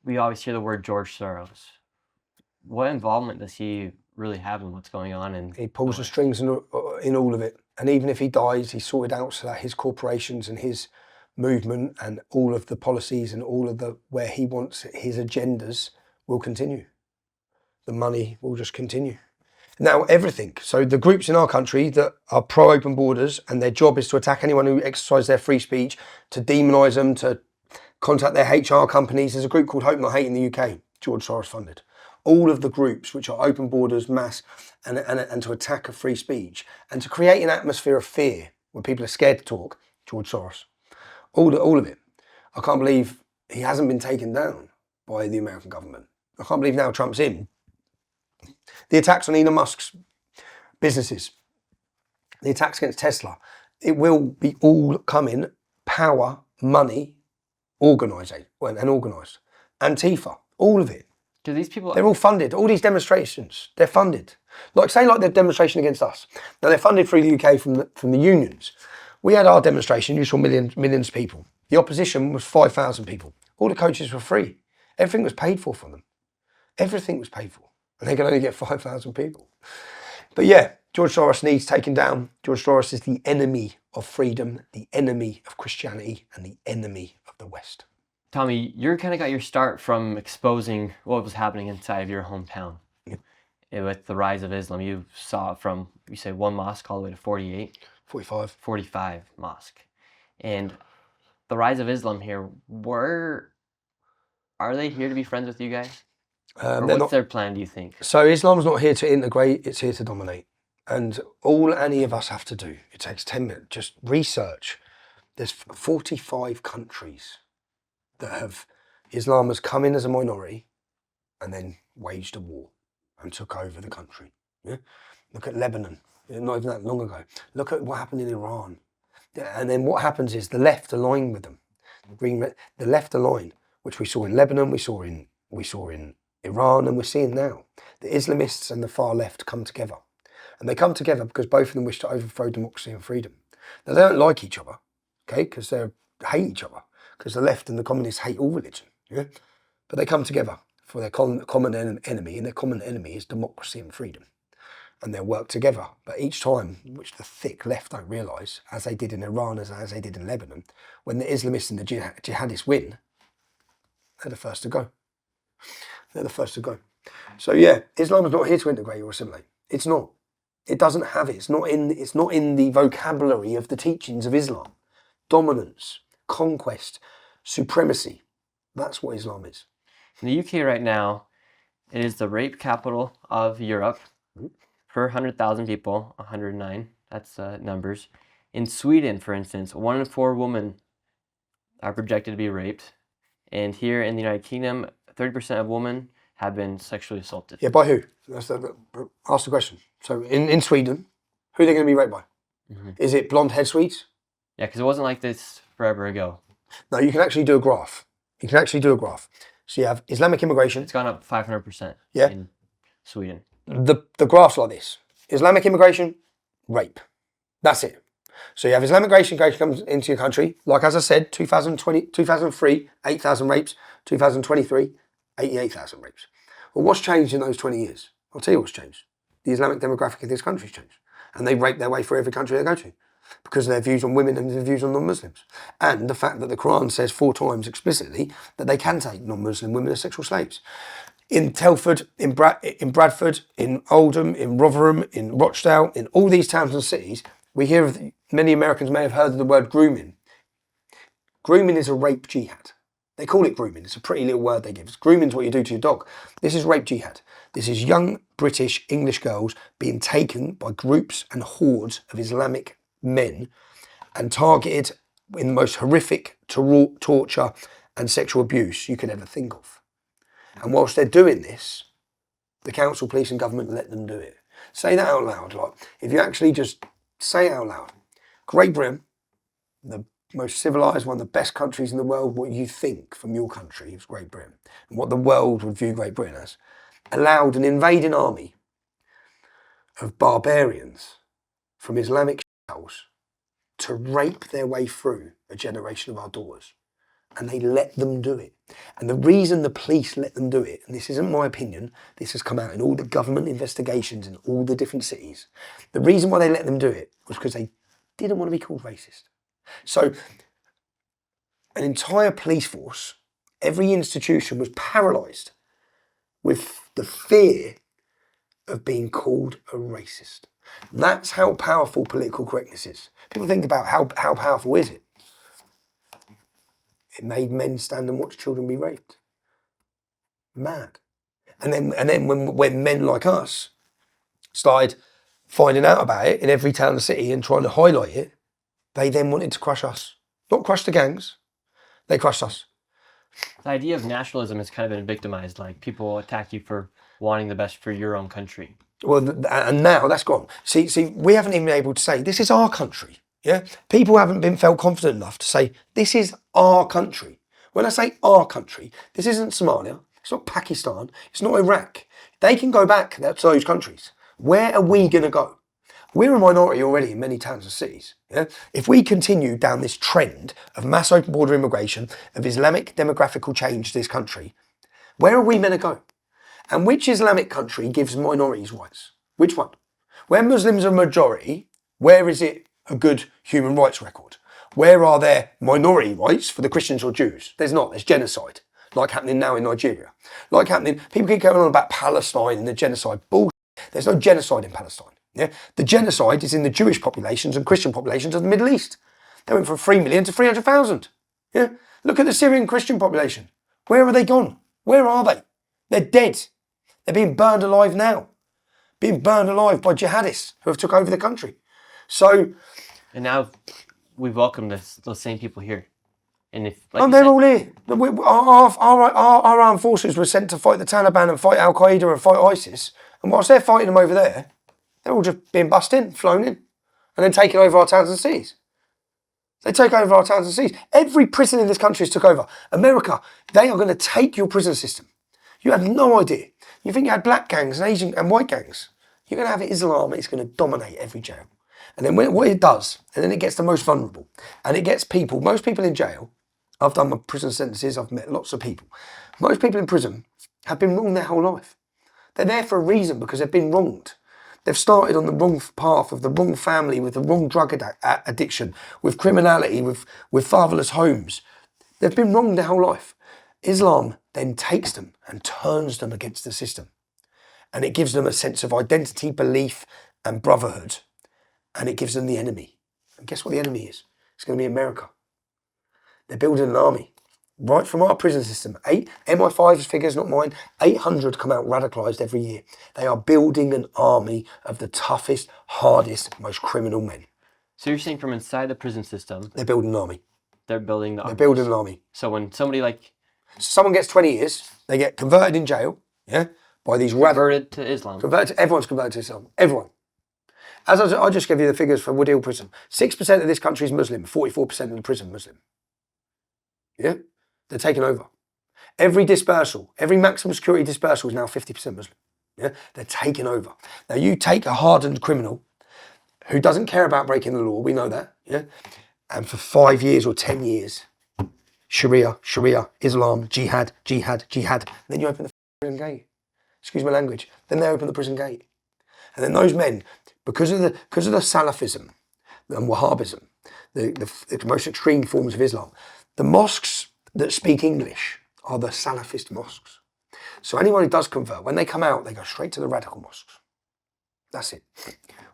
we always hear the word George Soros. What involvement does he really have in what's going on? And he pulls the strings in all of it. And even if he dies, he's sorted out so that his corporations and his movement and all of the policies and all of where he wants his agendas will continue. The money will just continue. Now, everything. So the groups in our country that are pro-open borders and their job is to attack anyone who exercises their free speech, to demonise them, to contact their HR companies. There's a group called Hope Not Hate in the UK, George Soros funded. All of the groups which are open borders, mass, and to attack a free speech and to create an atmosphere of fear where people are scared to talk, George Soros. All of it. I can't believe he hasn't been taken down by the American government. I can't believe now Trump's in. The attacks on Elon Musk's businesses, the attacks against Tesla, it will be all coming, power, money, organised. Antifa, all of it. do these people? They're all funded. All these demonstrations, they're funded. Like the demonstration against us. Now they're funded through the UK from the unions. We had our demonstration, you saw millions of people. The opposition was 5,000 people. All the coaches were free. Everything was paid for them. Everything was paid for. And they can only get 5,000 people. But yeah, George Soros needs taken down. George Soros is the enemy of freedom, the enemy of Christianity, and the enemy of the West. Tommy, you kind of got your start from exposing what was happening inside of your hometown. With the rise of Islam, you saw it from, you say, one mosque all the way to 48? 45. 45 mosque. And the rise of Islam here, are they here to be friends with you guys? Or what's their plan, do you think? So Islam's not here to integrate, it's here to dominate. And all any of us have to do, it takes 10 minutes, just research. There's 45 countries that Islam has come in as a minority and then waged a war and took over the country. Yeah? Look at Lebanon, not even that long ago. Look at what happened in Iran. And then what happens is the left align with them. The left align which we saw in Lebanon, we saw in Iran, and we're seeing now. The Islamists and the far left come together. And they come together because both of them wish to overthrow democracy and freedom. Now, they don't like each other, okay, because they hate each other, because the left and the communists hate all religion, yeah? But they come together for their common enemy, and their common enemy is democracy and freedom. And they'll work together. But each time, which the thick left don't realise, as they did in Iran, as they did in Lebanon, when the Islamists and the jihadists win, they're the first to go. They're the first to go. So yeah, Islam's not here to integrate or assimilate. It's not. It doesn't have it. It's not in the vocabulary of the teachings of Islam. Dominance, conquest, supremacy. That's what Islam is. In the UK right now, it is the rape capital of Europe. Per 100,000 people, 109. That's numbers. In Sweden, for instance, 1 in 4 women are projected to be raped. And here in the United Kingdom, 30% of women have been sexually assaulted. Yeah, by who? Ask the question. So in Sweden, who are they going to be raped by? Is it blonde-haired Swedes? Yeah, because it wasn't like this forever ago. No, you can actually do a graph. You can actually do a graph. So you have Islamic immigration. It's gone up 500% Yeah. in Sweden. The graph's like this. Islamic immigration, rape. That's it. So you have Islamic immigration comes into your country. Like as I said, 2003, 8,000 rapes. 2023, 88,000 rapes. Well, what's changed in those 20 years? I'll tell you what's changed. The Islamic demographic of this country's changed. And they rape their way through every country they go to because of their views on women and their views on non-Muslims. And the fact that the Quran says 4 times explicitly that they can take non-Muslim women as sexual slaves. In Telford, in Bradford, in Oldham, in Rotherham, in Rochdale, in all these towns and cities, we hear of, many Americans may have heard of the word grooming. Grooming is a rape jihad. They call it grooming. It's a pretty little word they give. Grooming is what you do to your dog. This is rape jihad. This is young British English girls being taken by groups and hordes of Islamic men and targeted in the most horrific torture and sexual abuse you could ever think of. And whilst they're doing this, the council, police and government let them do it. Say that out loud. Like, if you actually just say it out loud. Great Britain, the most civilised, one of the best countries in the world, what you think from your country is Great Britain, and what the world would view Great Britain as, allowed an invading army of barbarians from Islamic shells to rape their way through a generation of our daughters. And they let them do it. And the reason the police let them do it, and this isn't my opinion, this has come out in all the government investigations in all the different cities, the reason why they let them do it was because they didn't want to be called racist. So an entire police force, every institution was paralysed with the fear of being called a racist. That's how powerful political correctness is. People think about how powerful is it? It made men stand and watch children be raped. Mad. And then when men like us started finding out about it in every town and city and trying to highlight it, they then wanted to crush us. Not crush the gangs, they crushed us. The idea of nationalism has kind of been victimized, like people attack you for wanting the best for your own country. Well, and now that's gone. See, we haven't even been able to say, this is our country. Yeah, people haven't felt confident enough to say, this is our country. When I say our country, this isn't Somalia, it's not Pakistan, it's not Iraq. They can go back to those countries. Where are we going to go? We're a minority already in many towns and cities. Yeah? If we continue down this trend of mass open border immigration, of Islamic demographical change to this country, where are we meant to go? And which Islamic country gives minorities rights? Which one? Where Muslims are a majority, where is it a good human rights record? Where are there minority rights for the Christians or Jews? There's not. There's genocide, like happening now in Nigeria. Like happening, people keep going on about Palestine and the genocide. Bullshit. There's no genocide in Palestine. Yeah? The genocide is in the Jewish populations and Christian populations of the Middle East. They went from 3 million to 300,000. Yeah? Look at the Syrian Christian population. Where are they gone? Where are they? They're dead. They're being burned alive now. Being burned alive by jihadists who have took over the country. So, and now we welcome those same people here. And if they're all here. Our armed forces were sent to fight the Taliban and fight Al Qaeda and fight ISIS. And whilst they're fighting them over there, they're all just being bussed in, flown in, and then taking over our towns and cities. They take over our towns and cities. Every prison in this country is took over. America, they are going to take your prison system. You have no idea. You think you had black gangs and Asian and white gangs. You're going to have Islam. It's going to dominate every jail. And then what it does, and then it gets the most vulnerable. And it gets people, most people in jail, I've done my prison sentences, I've met lots of people. Most people in prison have been wrong their whole life. They're there for a reason because they've been wronged. They've started on the wrong path of the wrong family, with the wrong drug addiction, with criminality, with fatherless homes. They've been wronged their whole life. Islam then takes them and turns them against the system. And it gives them a sense of identity, belief, and brotherhood. And it gives them the enemy. And guess what the enemy is? It's going to be America. They're building an army. Right from our prison system. MI5's figures, not mine, 800 come out radicalised every year. They are building an army of the toughest, hardest, most criminal men. So you're saying from inside the prison system, they're building an army. They're building the army. They're building an army. So when somebody like... Someone gets 20 years, they get converted in jail, yeah, by these converted to Islam. Everyone's converted to Islam. Everyone. As I just gave you the figures for Woodhill Prison. 6% of this country is Muslim, 44% of the prison Muslim. Yeah? They're taking over. Every dispersal, every maximum security dispersal is now 50% Muslim. Yeah? They're taking over. Now you take a hardened criminal who doesn't care about breaking the law, we know that, yeah? And for 5 years or 10 years, Sharia, Islam, jihad. Then you open the prison gate. Excuse my language. Then they open the prison gate. And then those men, because of the Salafism and Wahhabism, the most extreme forms of Islam, the mosques that speak English are the Salafist mosques. So anyone who does convert, when they come out, they go straight to the radical mosques. That's it.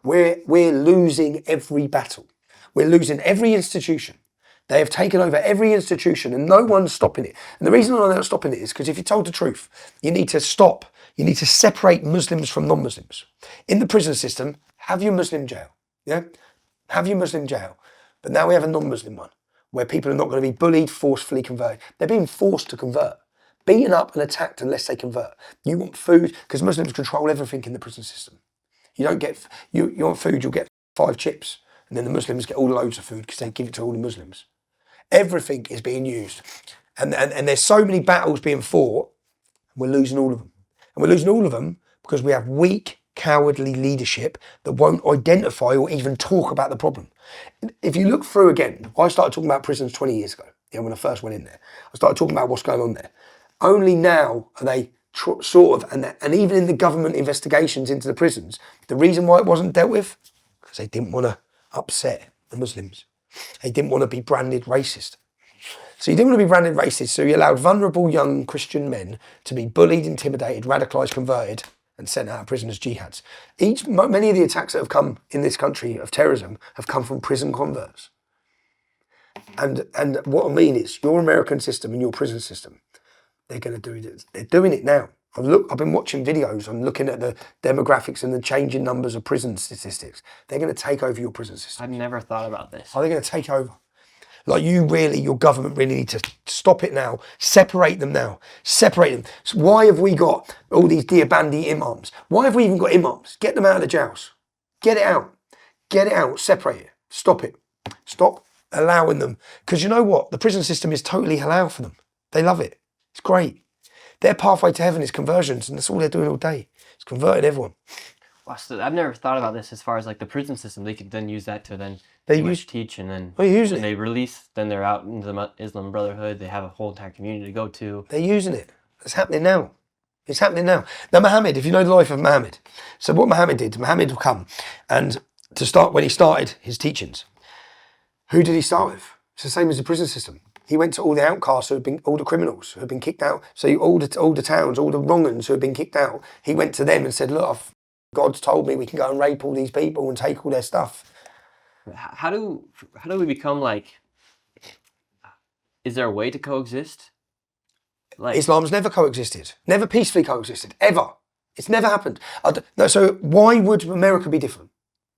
We're losing every battle. We're losing every institution. They have taken over every institution and no one's stopping it. And the reason they're not stopping it is because if you're told the truth, you need to stop. You need to separate Muslims from non-Muslims. In the prison system, have your Muslim jail. Yeah? Have your Muslim jail. But now we have a non-Muslim one where people are not going to be bullied, forcefully converted. They're being forced to convert. Beaten up and attacked unless they convert. You want food, because Muslims control everything in the prison system. You don't get, you want food, you'll get 5 chips. And then the Muslims get all loads of food because they give it to all the Muslims. Everything is being used. And there's so many battles being fought, and we're losing all of them. And we're losing all of them because we have weak, cowardly leadership that won't identify or even talk about the problem. If you look through again, I started talking about prisons 20 years ago, when I first went in there. I started talking about what's going on there. Only now are they sort of, and even in the government investigations into the prisons, the reason why it wasn't dealt with, because they didn't want to upset the Muslims. They didn't want to be branded racist. So you didn't want to be branded racist, so you allowed vulnerable young Christian men to be bullied, intimidated, radicalised, converted, and sent out of prison as jihads. Many of the attacks that have come in this country of terrorism have come from prison converts. And what I mean is, your American system and your prison system, they're going to do it. They're doing it now. I've been watching videos. I'm looking at the demographics and the changing numbers of prison statistics. They're going to take over your prison system. I've never thought about this. Are they going to take over? Like your government really need to stop it now. Separate them now. Separate them. So why have we got all these Deobandi imams? Why have we even got imams? Get them out of the jails. Get it out. Get it out. Separate it. Stop it. Stop allowing them. Because you know what? The prison system is totally halal for them. They love it. It's great. Their pathway to heaven is conversions, and that's all they're doing all day. It's converting everyone. I've never thought about this as far as like the prison system. They could then use that to then teach, and then when they release, then they're out into the Islam Brotherhood. They have a whole entire community to go to. They're using it. It's happening now. It's happening now. Now Muhammad, if you know the life of Muhammad, so what Muhammad did, Muhammad will come and to start when he started his teachings. Who did he start with? It's the same as the prison system. He went to all the outcasts all the criminals who had been kicked out. So all the towns, all the wrong uns who had been kicked out. He went to them and said, look, God's told me we can go and rape all these people and take all their stuff. How do we become like, is there a way to coexist? Like, Islam's never coexisted. Never peacefully coexisted. Ever. It's never happened. No, so why would America be different?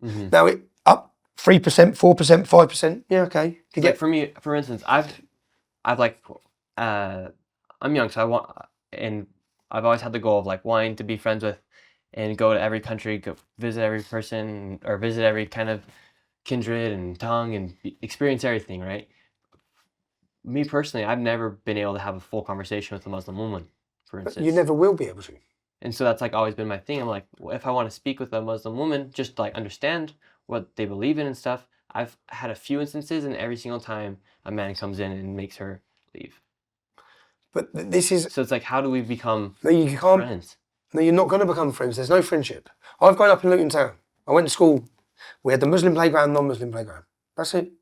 Mm-hmm. Now, up 3%, 4%, 5%. Yeah, okay. Like for me, for instance, I'm young, so I've always had the goal of like wanting to be friends with and go to every country, go visit every person or visit every kind of kindred and tongue and experience everything, right? Me personally, I've never been able to have a full conversation with a Muslim woman, for But instance. you never will be able to. And so that's like always been my thing. I'm like, well, if I want to speak with a Muslim woman, just to like understand what they believe in and stuff, I've had a few instances, and every single time a man comes in and makes her leave. But this is... So it's like, how do we become No, you can't. friends? No, you're not going to become friends. There's no friendship. I've grown up in Luton Town. I went to school. We had the Muslim playground, non-Muslim playground. That's it.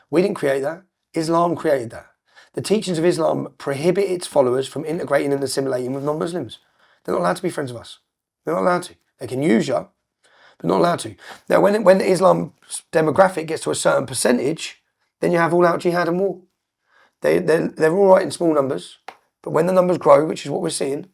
We didn't create that. Islam created that. The teachings of Islam prohibit its followers from integrating and assimilating with non-Muslims. They're not allowed to be friends of us. They're not allowed to. They can use you, but not allowed to. Now, when the Islam demographic gets to a certain percentage, then you have all-out jihad and war. They're all right in small numbers, but when the numbers grow, which is what we're seeing,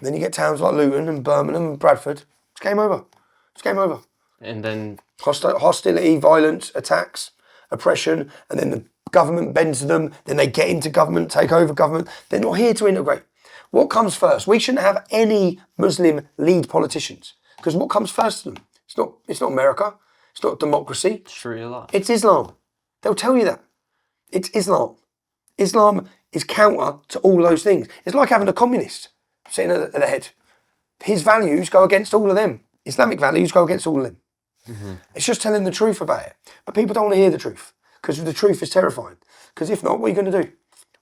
then you get towns like Luton and Birmingham and Bradford, it's game over. It's game over. And then Hostility, violence, attacks, oppression, and then the government bends to them, then they get into government, take over government. They're not here to integrate. What comes first? We shouldn't have any Muslim lead politicians, because what comes first to them? It's not America. It's not democracy. Sharia law. It's Islam. They'll tell you that. It's Islam. Islam is counter to all those things. It's like having a communist sitting at the head. His values go against all of them. Islamic values go against all of them. It's just telling the truth about it. But people don't want to hear the truth, because the truth is terrifying. Because if not, what are you going to do?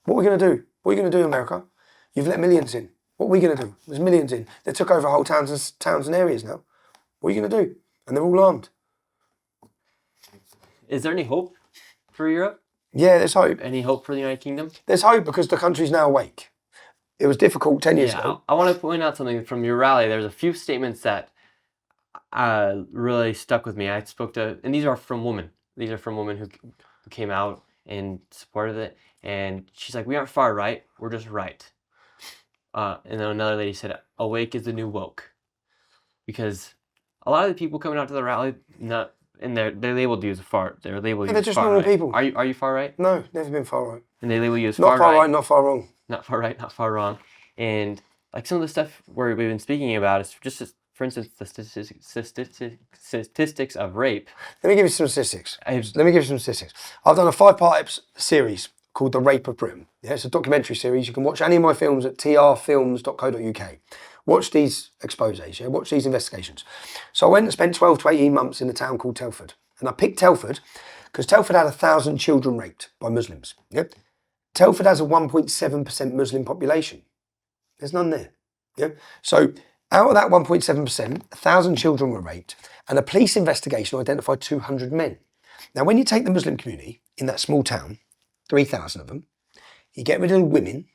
What are we going to do? What are you going to do, America? You've let millions in. What are we going to do? There's millions in. They took over whole towns and areas now. What are you going to do? And they're all armed. Is there any hope for Europe? Yeah, there's hope. Any hope for the United Kingdom? There's hope because the country's now awake. It was difficult 10 years ago. I want to point out something from your rally. There's a few statements that really stuck with me. I spoke to, and these are from women. These are from women who came out and supported it. And she's like, we aren't far right, we're just right. And then another lady said, awake is the new woke. Because a lot of the people coming out to the rally, they're labeled you as far. They're labeled you They're as just far normal right. people. Are you far right? No, never been far right. And they label you as Not far right, not far wrong. Not far right, not far wrong. And like some of the stuff we've been speaking about is just, for instance, the statistics of rape. Let me give you some statistics. I've done a 5-part series called The Rape of Britain. Yeah, it's a documentary series. You can watch any of my films at trfilms.co.uk. Watch these exposés, yeah? Watch these investigations. So I went and spent 12 to 18 months in a town called Telford. And I picked Telford because Telford had 1,000 children raped by Muslims. Yeah? Telford has a 1.7% Muslim population. There's none there. Yeah? So out of that 1.7%, 1,000 children were raped, and a police investigation identified 200 men. Now, when you take the Muslim community in that small town, 3,000 of them, you get rid of the women,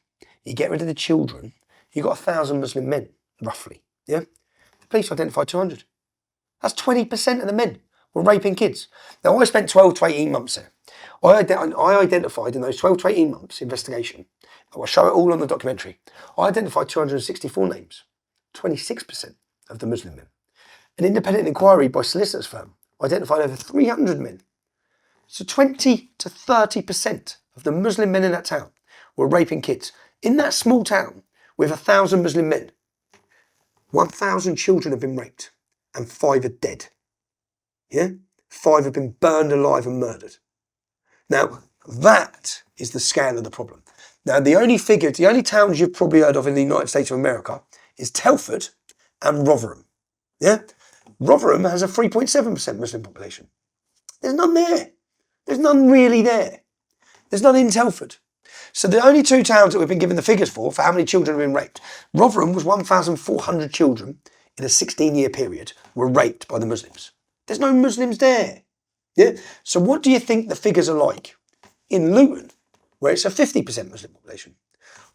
you get rid of the children, you've got 1,000 Muslim men, roughly. Yeah? The police identified 200. That's 20% of the men were raping kids. Now, I spent 12 to 18 months there. I identified in those 12 to 18 months investigation, I'll show it all on the documentary, I identified 264 names, 26% of the Muslim men. An independent inquiry by solicitors firm identified over 300 men. So 20 to 30% of the Muslim men in that town were raping kids. In that small town with 1,000 Muslim men, 1,000 children have been raped and 5 are dead. Yeah? 5 have been burned alive and murdered. Now, that is the scale of the problem. Now, the only towns you've probably heard of in the United States of America is Telford and Rotherham. Yeah? Rotherham has a 3.7% Muslim population. There's none there. There's none really there. There's none in Telford. So the only 2 towns that we've been given the figures for how many children have been raped, Rotherham was 1,400 children in a 16-year period were raped by the Muslims. There's no Muslims there. Yeah? So what do you think the figures are like in Luton, where it's a 50% Muslim population,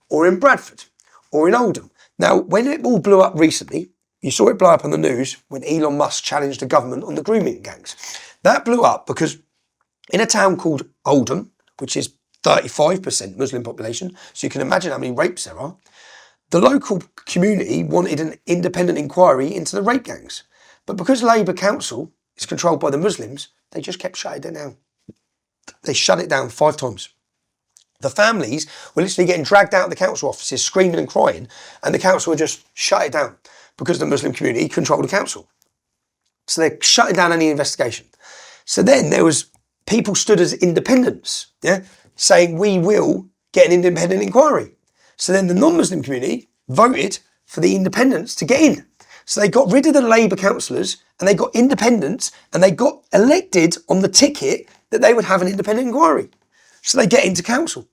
or in Bradford, or in Oldham? Now, when it all blew up recently, you saw it blow up on the news when Elon Musk challenged the government on the grooming gangs. That blew up because in a town called Oldham, which is 35% Muslim population, so you can imagine how many rapes there are, the local community wanted an independent inquiry into the rape gangs. But because Labour Council is controlled by the Muslims, they just kept shutting it down. They shut it down 5 times. The families were literally getting dragged out of the council offices, screaming and crying, and the council would just shut it down because the Muslim community controlled the council. So they're shutting down any investigation. So then there was people stood as independents, saying we will get an independent inquiry. So then the non-Muslim community voted for the independents to get in. So they got rid of the Labour councillors and they got independents and they got elected on the ticket that they would have an independent inquiry. So they get into council.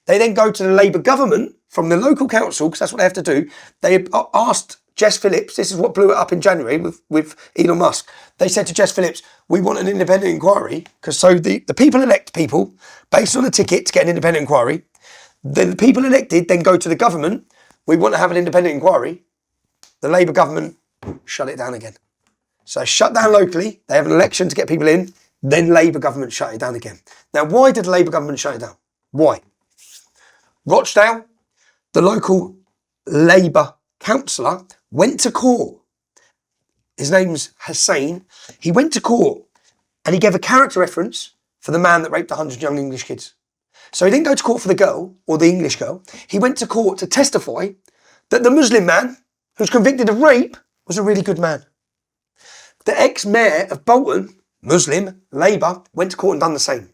They then go to the Labour government from the local council, because that's what they have to do. They asked Jess Phillips, this is what blew it up in January with Elon Musk. They said to Jess Phillips, we want an independent inquiry, because so the people elect people based on a ticket to get an independent inquiry. The people elected then go to the government, we want to have an independent inquiry. The Labour government shut it down again. So shut down locally, they have an election to get people in, then Labour government shut it down again. Now, why did the Labour government shut it down? Why? Rochdale, the local Labour councillor, went to court. His name's Hussein. He went to court and he gave a character reference for the man that raped 100 young English kids. So he didn't go to court for the girl or the English girl. He went to court to testify that the Muslim man who's convicted of rape was a really good man. The ex-mayor of Bolton, Muslim, Labour, went to court and done the same.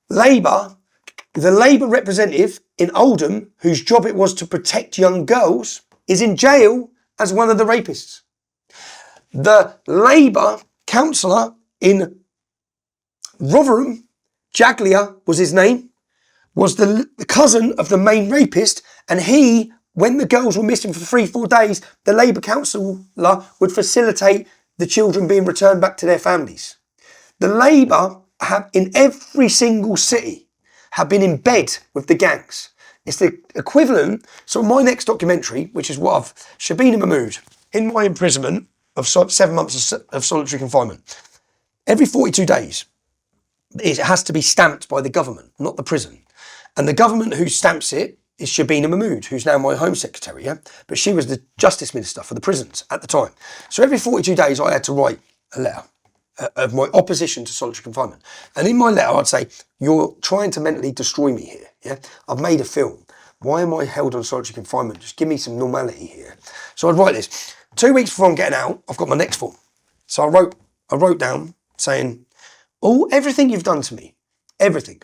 Labour, the Labour representative in Oldham, whose job it was to protect young girls, is in jail as one of the rapists. The Labour councillor in Rotherham, Jaglia was his name, was the cousin of the main rapist, and he, when the girls were missing for 3-4 days, the Labour councillor would facilitate the children being returned back to their families. The Labour have, in every single city, have been in bed with the gangs. It's the equivalent. So my next documentary, which is what I've, Shabina Mahmood, in my imprisonment of 7 months of solitary confinement, every 42 days, it has to be stamped by the government, not the prison. And the government who stamps it is Shabina Mahmood, who's now my Home Secretary, But she was the Justice Minister for the prisons at the time. So every 42 days I had to write a letter of my opposition to solitary confinement. And in my letter I'd say, you're trying to mentally destroy me here, I've made a film. Why am I held on solitary confinement? Just give me some normality here. So I'd write this. 2 weeks before I'm getting out, I've got my next form. So I wrote down saying, everything you've done to me, everything,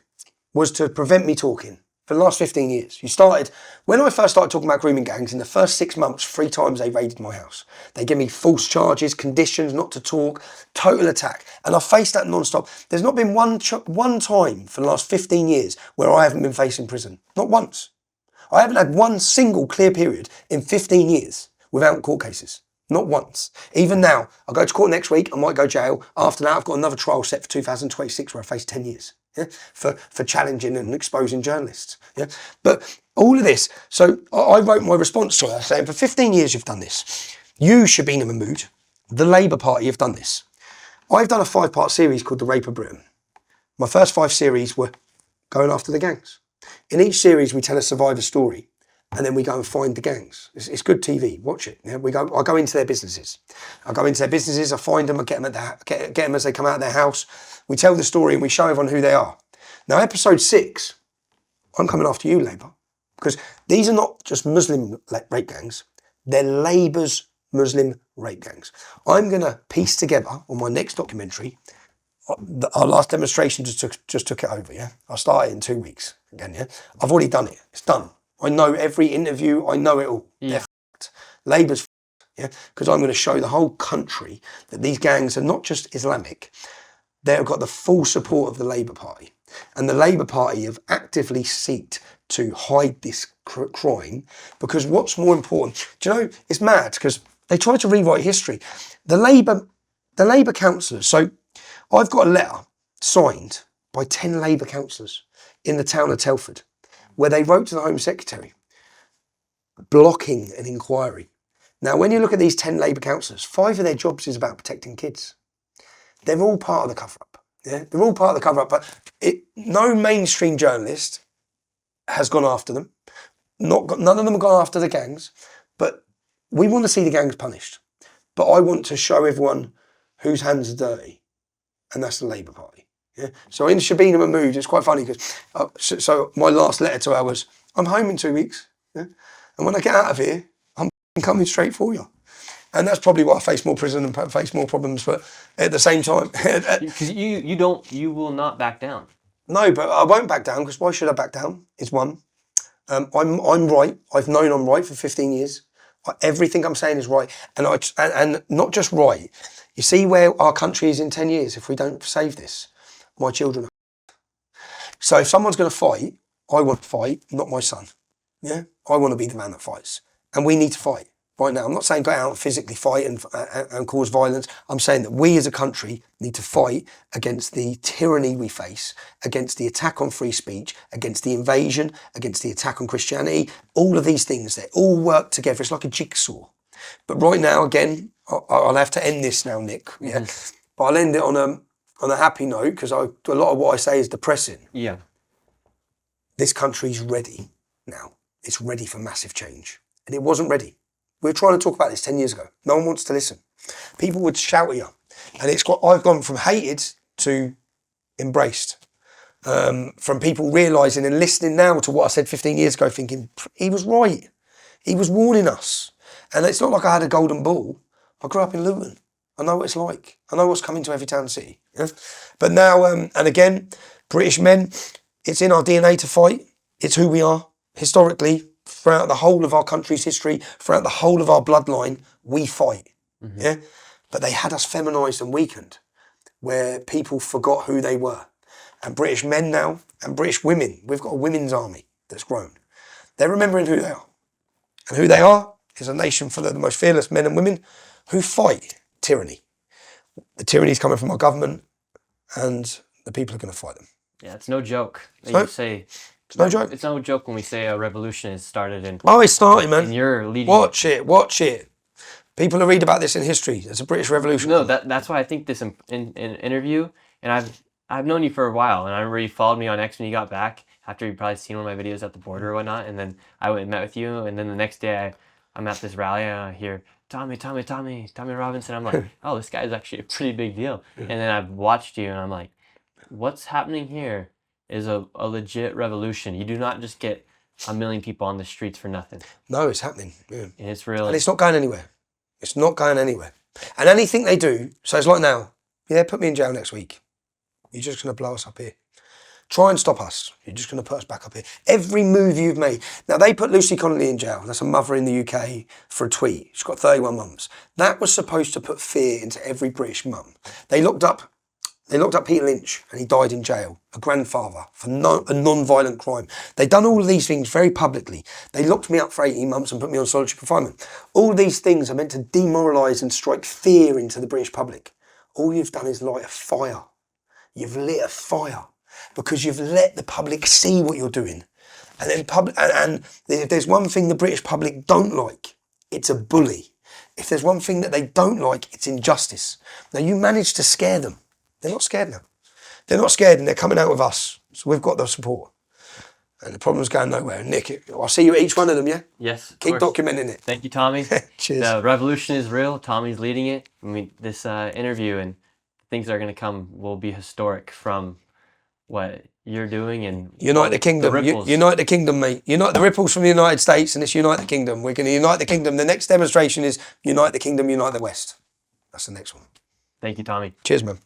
was to prevent me talking for the last 15 years. You started, when I first started talking about grooming gangs, in the first 6 months, 3 times they raided my house. They gave me false charges, conditions not to talk, total attack. And I faced that non-stop. There's not been one time for the last 15 years where I haven't been facing prison. Not once. I haven't had one single clear period in 15 years without court cases. Not once. Even now, I'll go to court next week, I might go jail. After that, I've got another trial set for 2026 where I face 10 years. For challenging and exposing journalists. But all of this, so I wrote my response to her saying, for 15 years you've done this. You, Shabina Mahmood, the Labour Party, have done this. I've done a 5-part series called The Rape of Britain. My first 5 series were going after the gangs. In each series we tell a survivor story and then we go and find the gangs. It's good TV, watch it. I go into their businesses. I find them, I get them as they come out of their house. We tell the story and we show everyone who they are. Now, episode 6, I'm coming after you, Labour, because these are not just Muslim rape gangs, they're Labour's Muslim rape gangs. I'm going to piece together on my next documentary. Our last demonstration just took it over, I'll start it in 2 weeks again, I've already done it. It's done. I know every interview. I know it all. They're f***ed. Labour's f***ed, because I'm going to show the whole country that these gangs are not just Islamic. They've got the full support of the Labour Party. And the Labour Party have actively sought to hide this crime, because what's more important, do you know, it's mad because they try to rewrite history. The Labour councillors, so I've got a letter signed by 10 Labour councillors in the town of Telford, where they wrote to the Home Secretary blocking an inquiry. Now, when you look at these 10 Labour councillors, 5 of their jobs is about protecting kids. They're all part of the cover-up. They're all part of the cover-up, but no mainstream journalist has gone after them. None of them have gone after the gangs, but we want to see the gangs punished. But I want to show everyone whose hands are dirty, and that's the Labour Party. So in Shabina Mahmood, it's quite funny because so my last letter to her was, I'm home in 2 weeks, and when I get out of here, I'm coming straight for you. And that's probably why I face more prison and face more problems. But at the same time, Because you will not back down. no, but I won't back down, because why should I back down? Is one. I'm right. I've known I'm right for 15 years. Everything I'm saying is right, and not just right. You see where our country is in 10 years if we don't save this. My children. So if someone's going to fight, I want to fight, not my son. Yeah, I want to be the man that fights, and we need to fight right now. I'm not saying go out and physically fight and cause violence. I'm saying that we as a country need to fight against the tyranny we face, against the attack on free speech, against the invasion, against the attack on Christianity. All of these things, they all work together. It's like a jigsaw. But right now, again, I'll have to end this now, Nick. Yeah, but I'll end it on a happy note, because a lot of what I say is depressing. Yeah. This country's ready now. It's ready for massive change, and it wasn't ready. We were trying to talk about this 10 years ago. No one wants to listen. People would shout at you. And I've gone from hated to embraced. From people realising and listening now to what I said 15 years ago, thinking, he was right. He was warning us. And it's not like I had a golden ball. I grew up in Luton. I know what it's like. I know what's coming to every town and city. Yeah? But now, and again, British men, it's in our DNA to fight. It's who we are. Historically, throughout the whole of our country's history, throughout the whole of our bloodline, we fight. Yeah, but they had us feminised and weakened, where people forgot who they were. And British men now, and British women, we've got a women's army that's grown. They're remembering who they are. And who they are is a nation full of the most fearless men and women who fight tyranny. The tyranny's coming from our government, and the people are going to fight them. Yeah, it's no joke. You say it's no joke. It's no joke when we say a revolution has started in. Oh, it's starting, man. And you're leading. Watch it. People will read about this in history. There's a British Revolution. No, that's why I think this in interview, and I've known you for a while, and I remember you followed me on X when you got back after you probably seen one of my videos at the border or whatnot, and then I went and met with you, and then the next day I'm at this rally and I hear Tommy Robinson. I'm like, oh, this guy is actually a pretty big deal. And then I've watched you and I'm like, what's happening here is a legit revolution. You do not just get 1 million people on the streets for nothing. No, it's happening. Yeah. And it's real. And it's not going anywhere. It's not going anywhere. And anything they do, so it's like now, yeah, put me in jail next week. You're just going to blow us up here. Try and stop us. You're just going to put us back up here. Every move you've made. Now, they put Lucy Connolly in jail. That's a mother in the UK for a tweet. She's got 31 mums. That was supposed to put fear into every British mum. They locked up Peter Lynch, and he died in jail, a grandfather, for a non-violent crime. They've done all of these things very publicly. They locked me up for 18 months and put me on solitary confinement. All these things are meant to demoralise and strike fear into the British public. All you've done is light a fire. You've lit a fire because you've let the public see what you're doing. And then if there's one thing the British public don't like, it's a bully. If there's one thing that they don't like, it's injustice. Now, you managed to scare them. They're not scared now. They're not scared, and they're coming out with us. So we've got the support. And the problem's going nowhere. Nick, I'll see you at each one of them, yeah? Yes. Keep documenting it. Thank you, Tommy. Cheers. The revolution is real. Tommy's leading it. I mean, this interview and things that are going to come will be historic from what you're doing and unite the kingdom. Unite the kingdom, mate. Unite the ripples from the United States, and it's unite the kingdom. We're going to unite the kingdom. The next demonstration is unite the kingdom, unite the West. That's the next one. Thank you, Tommy. Cheers, man.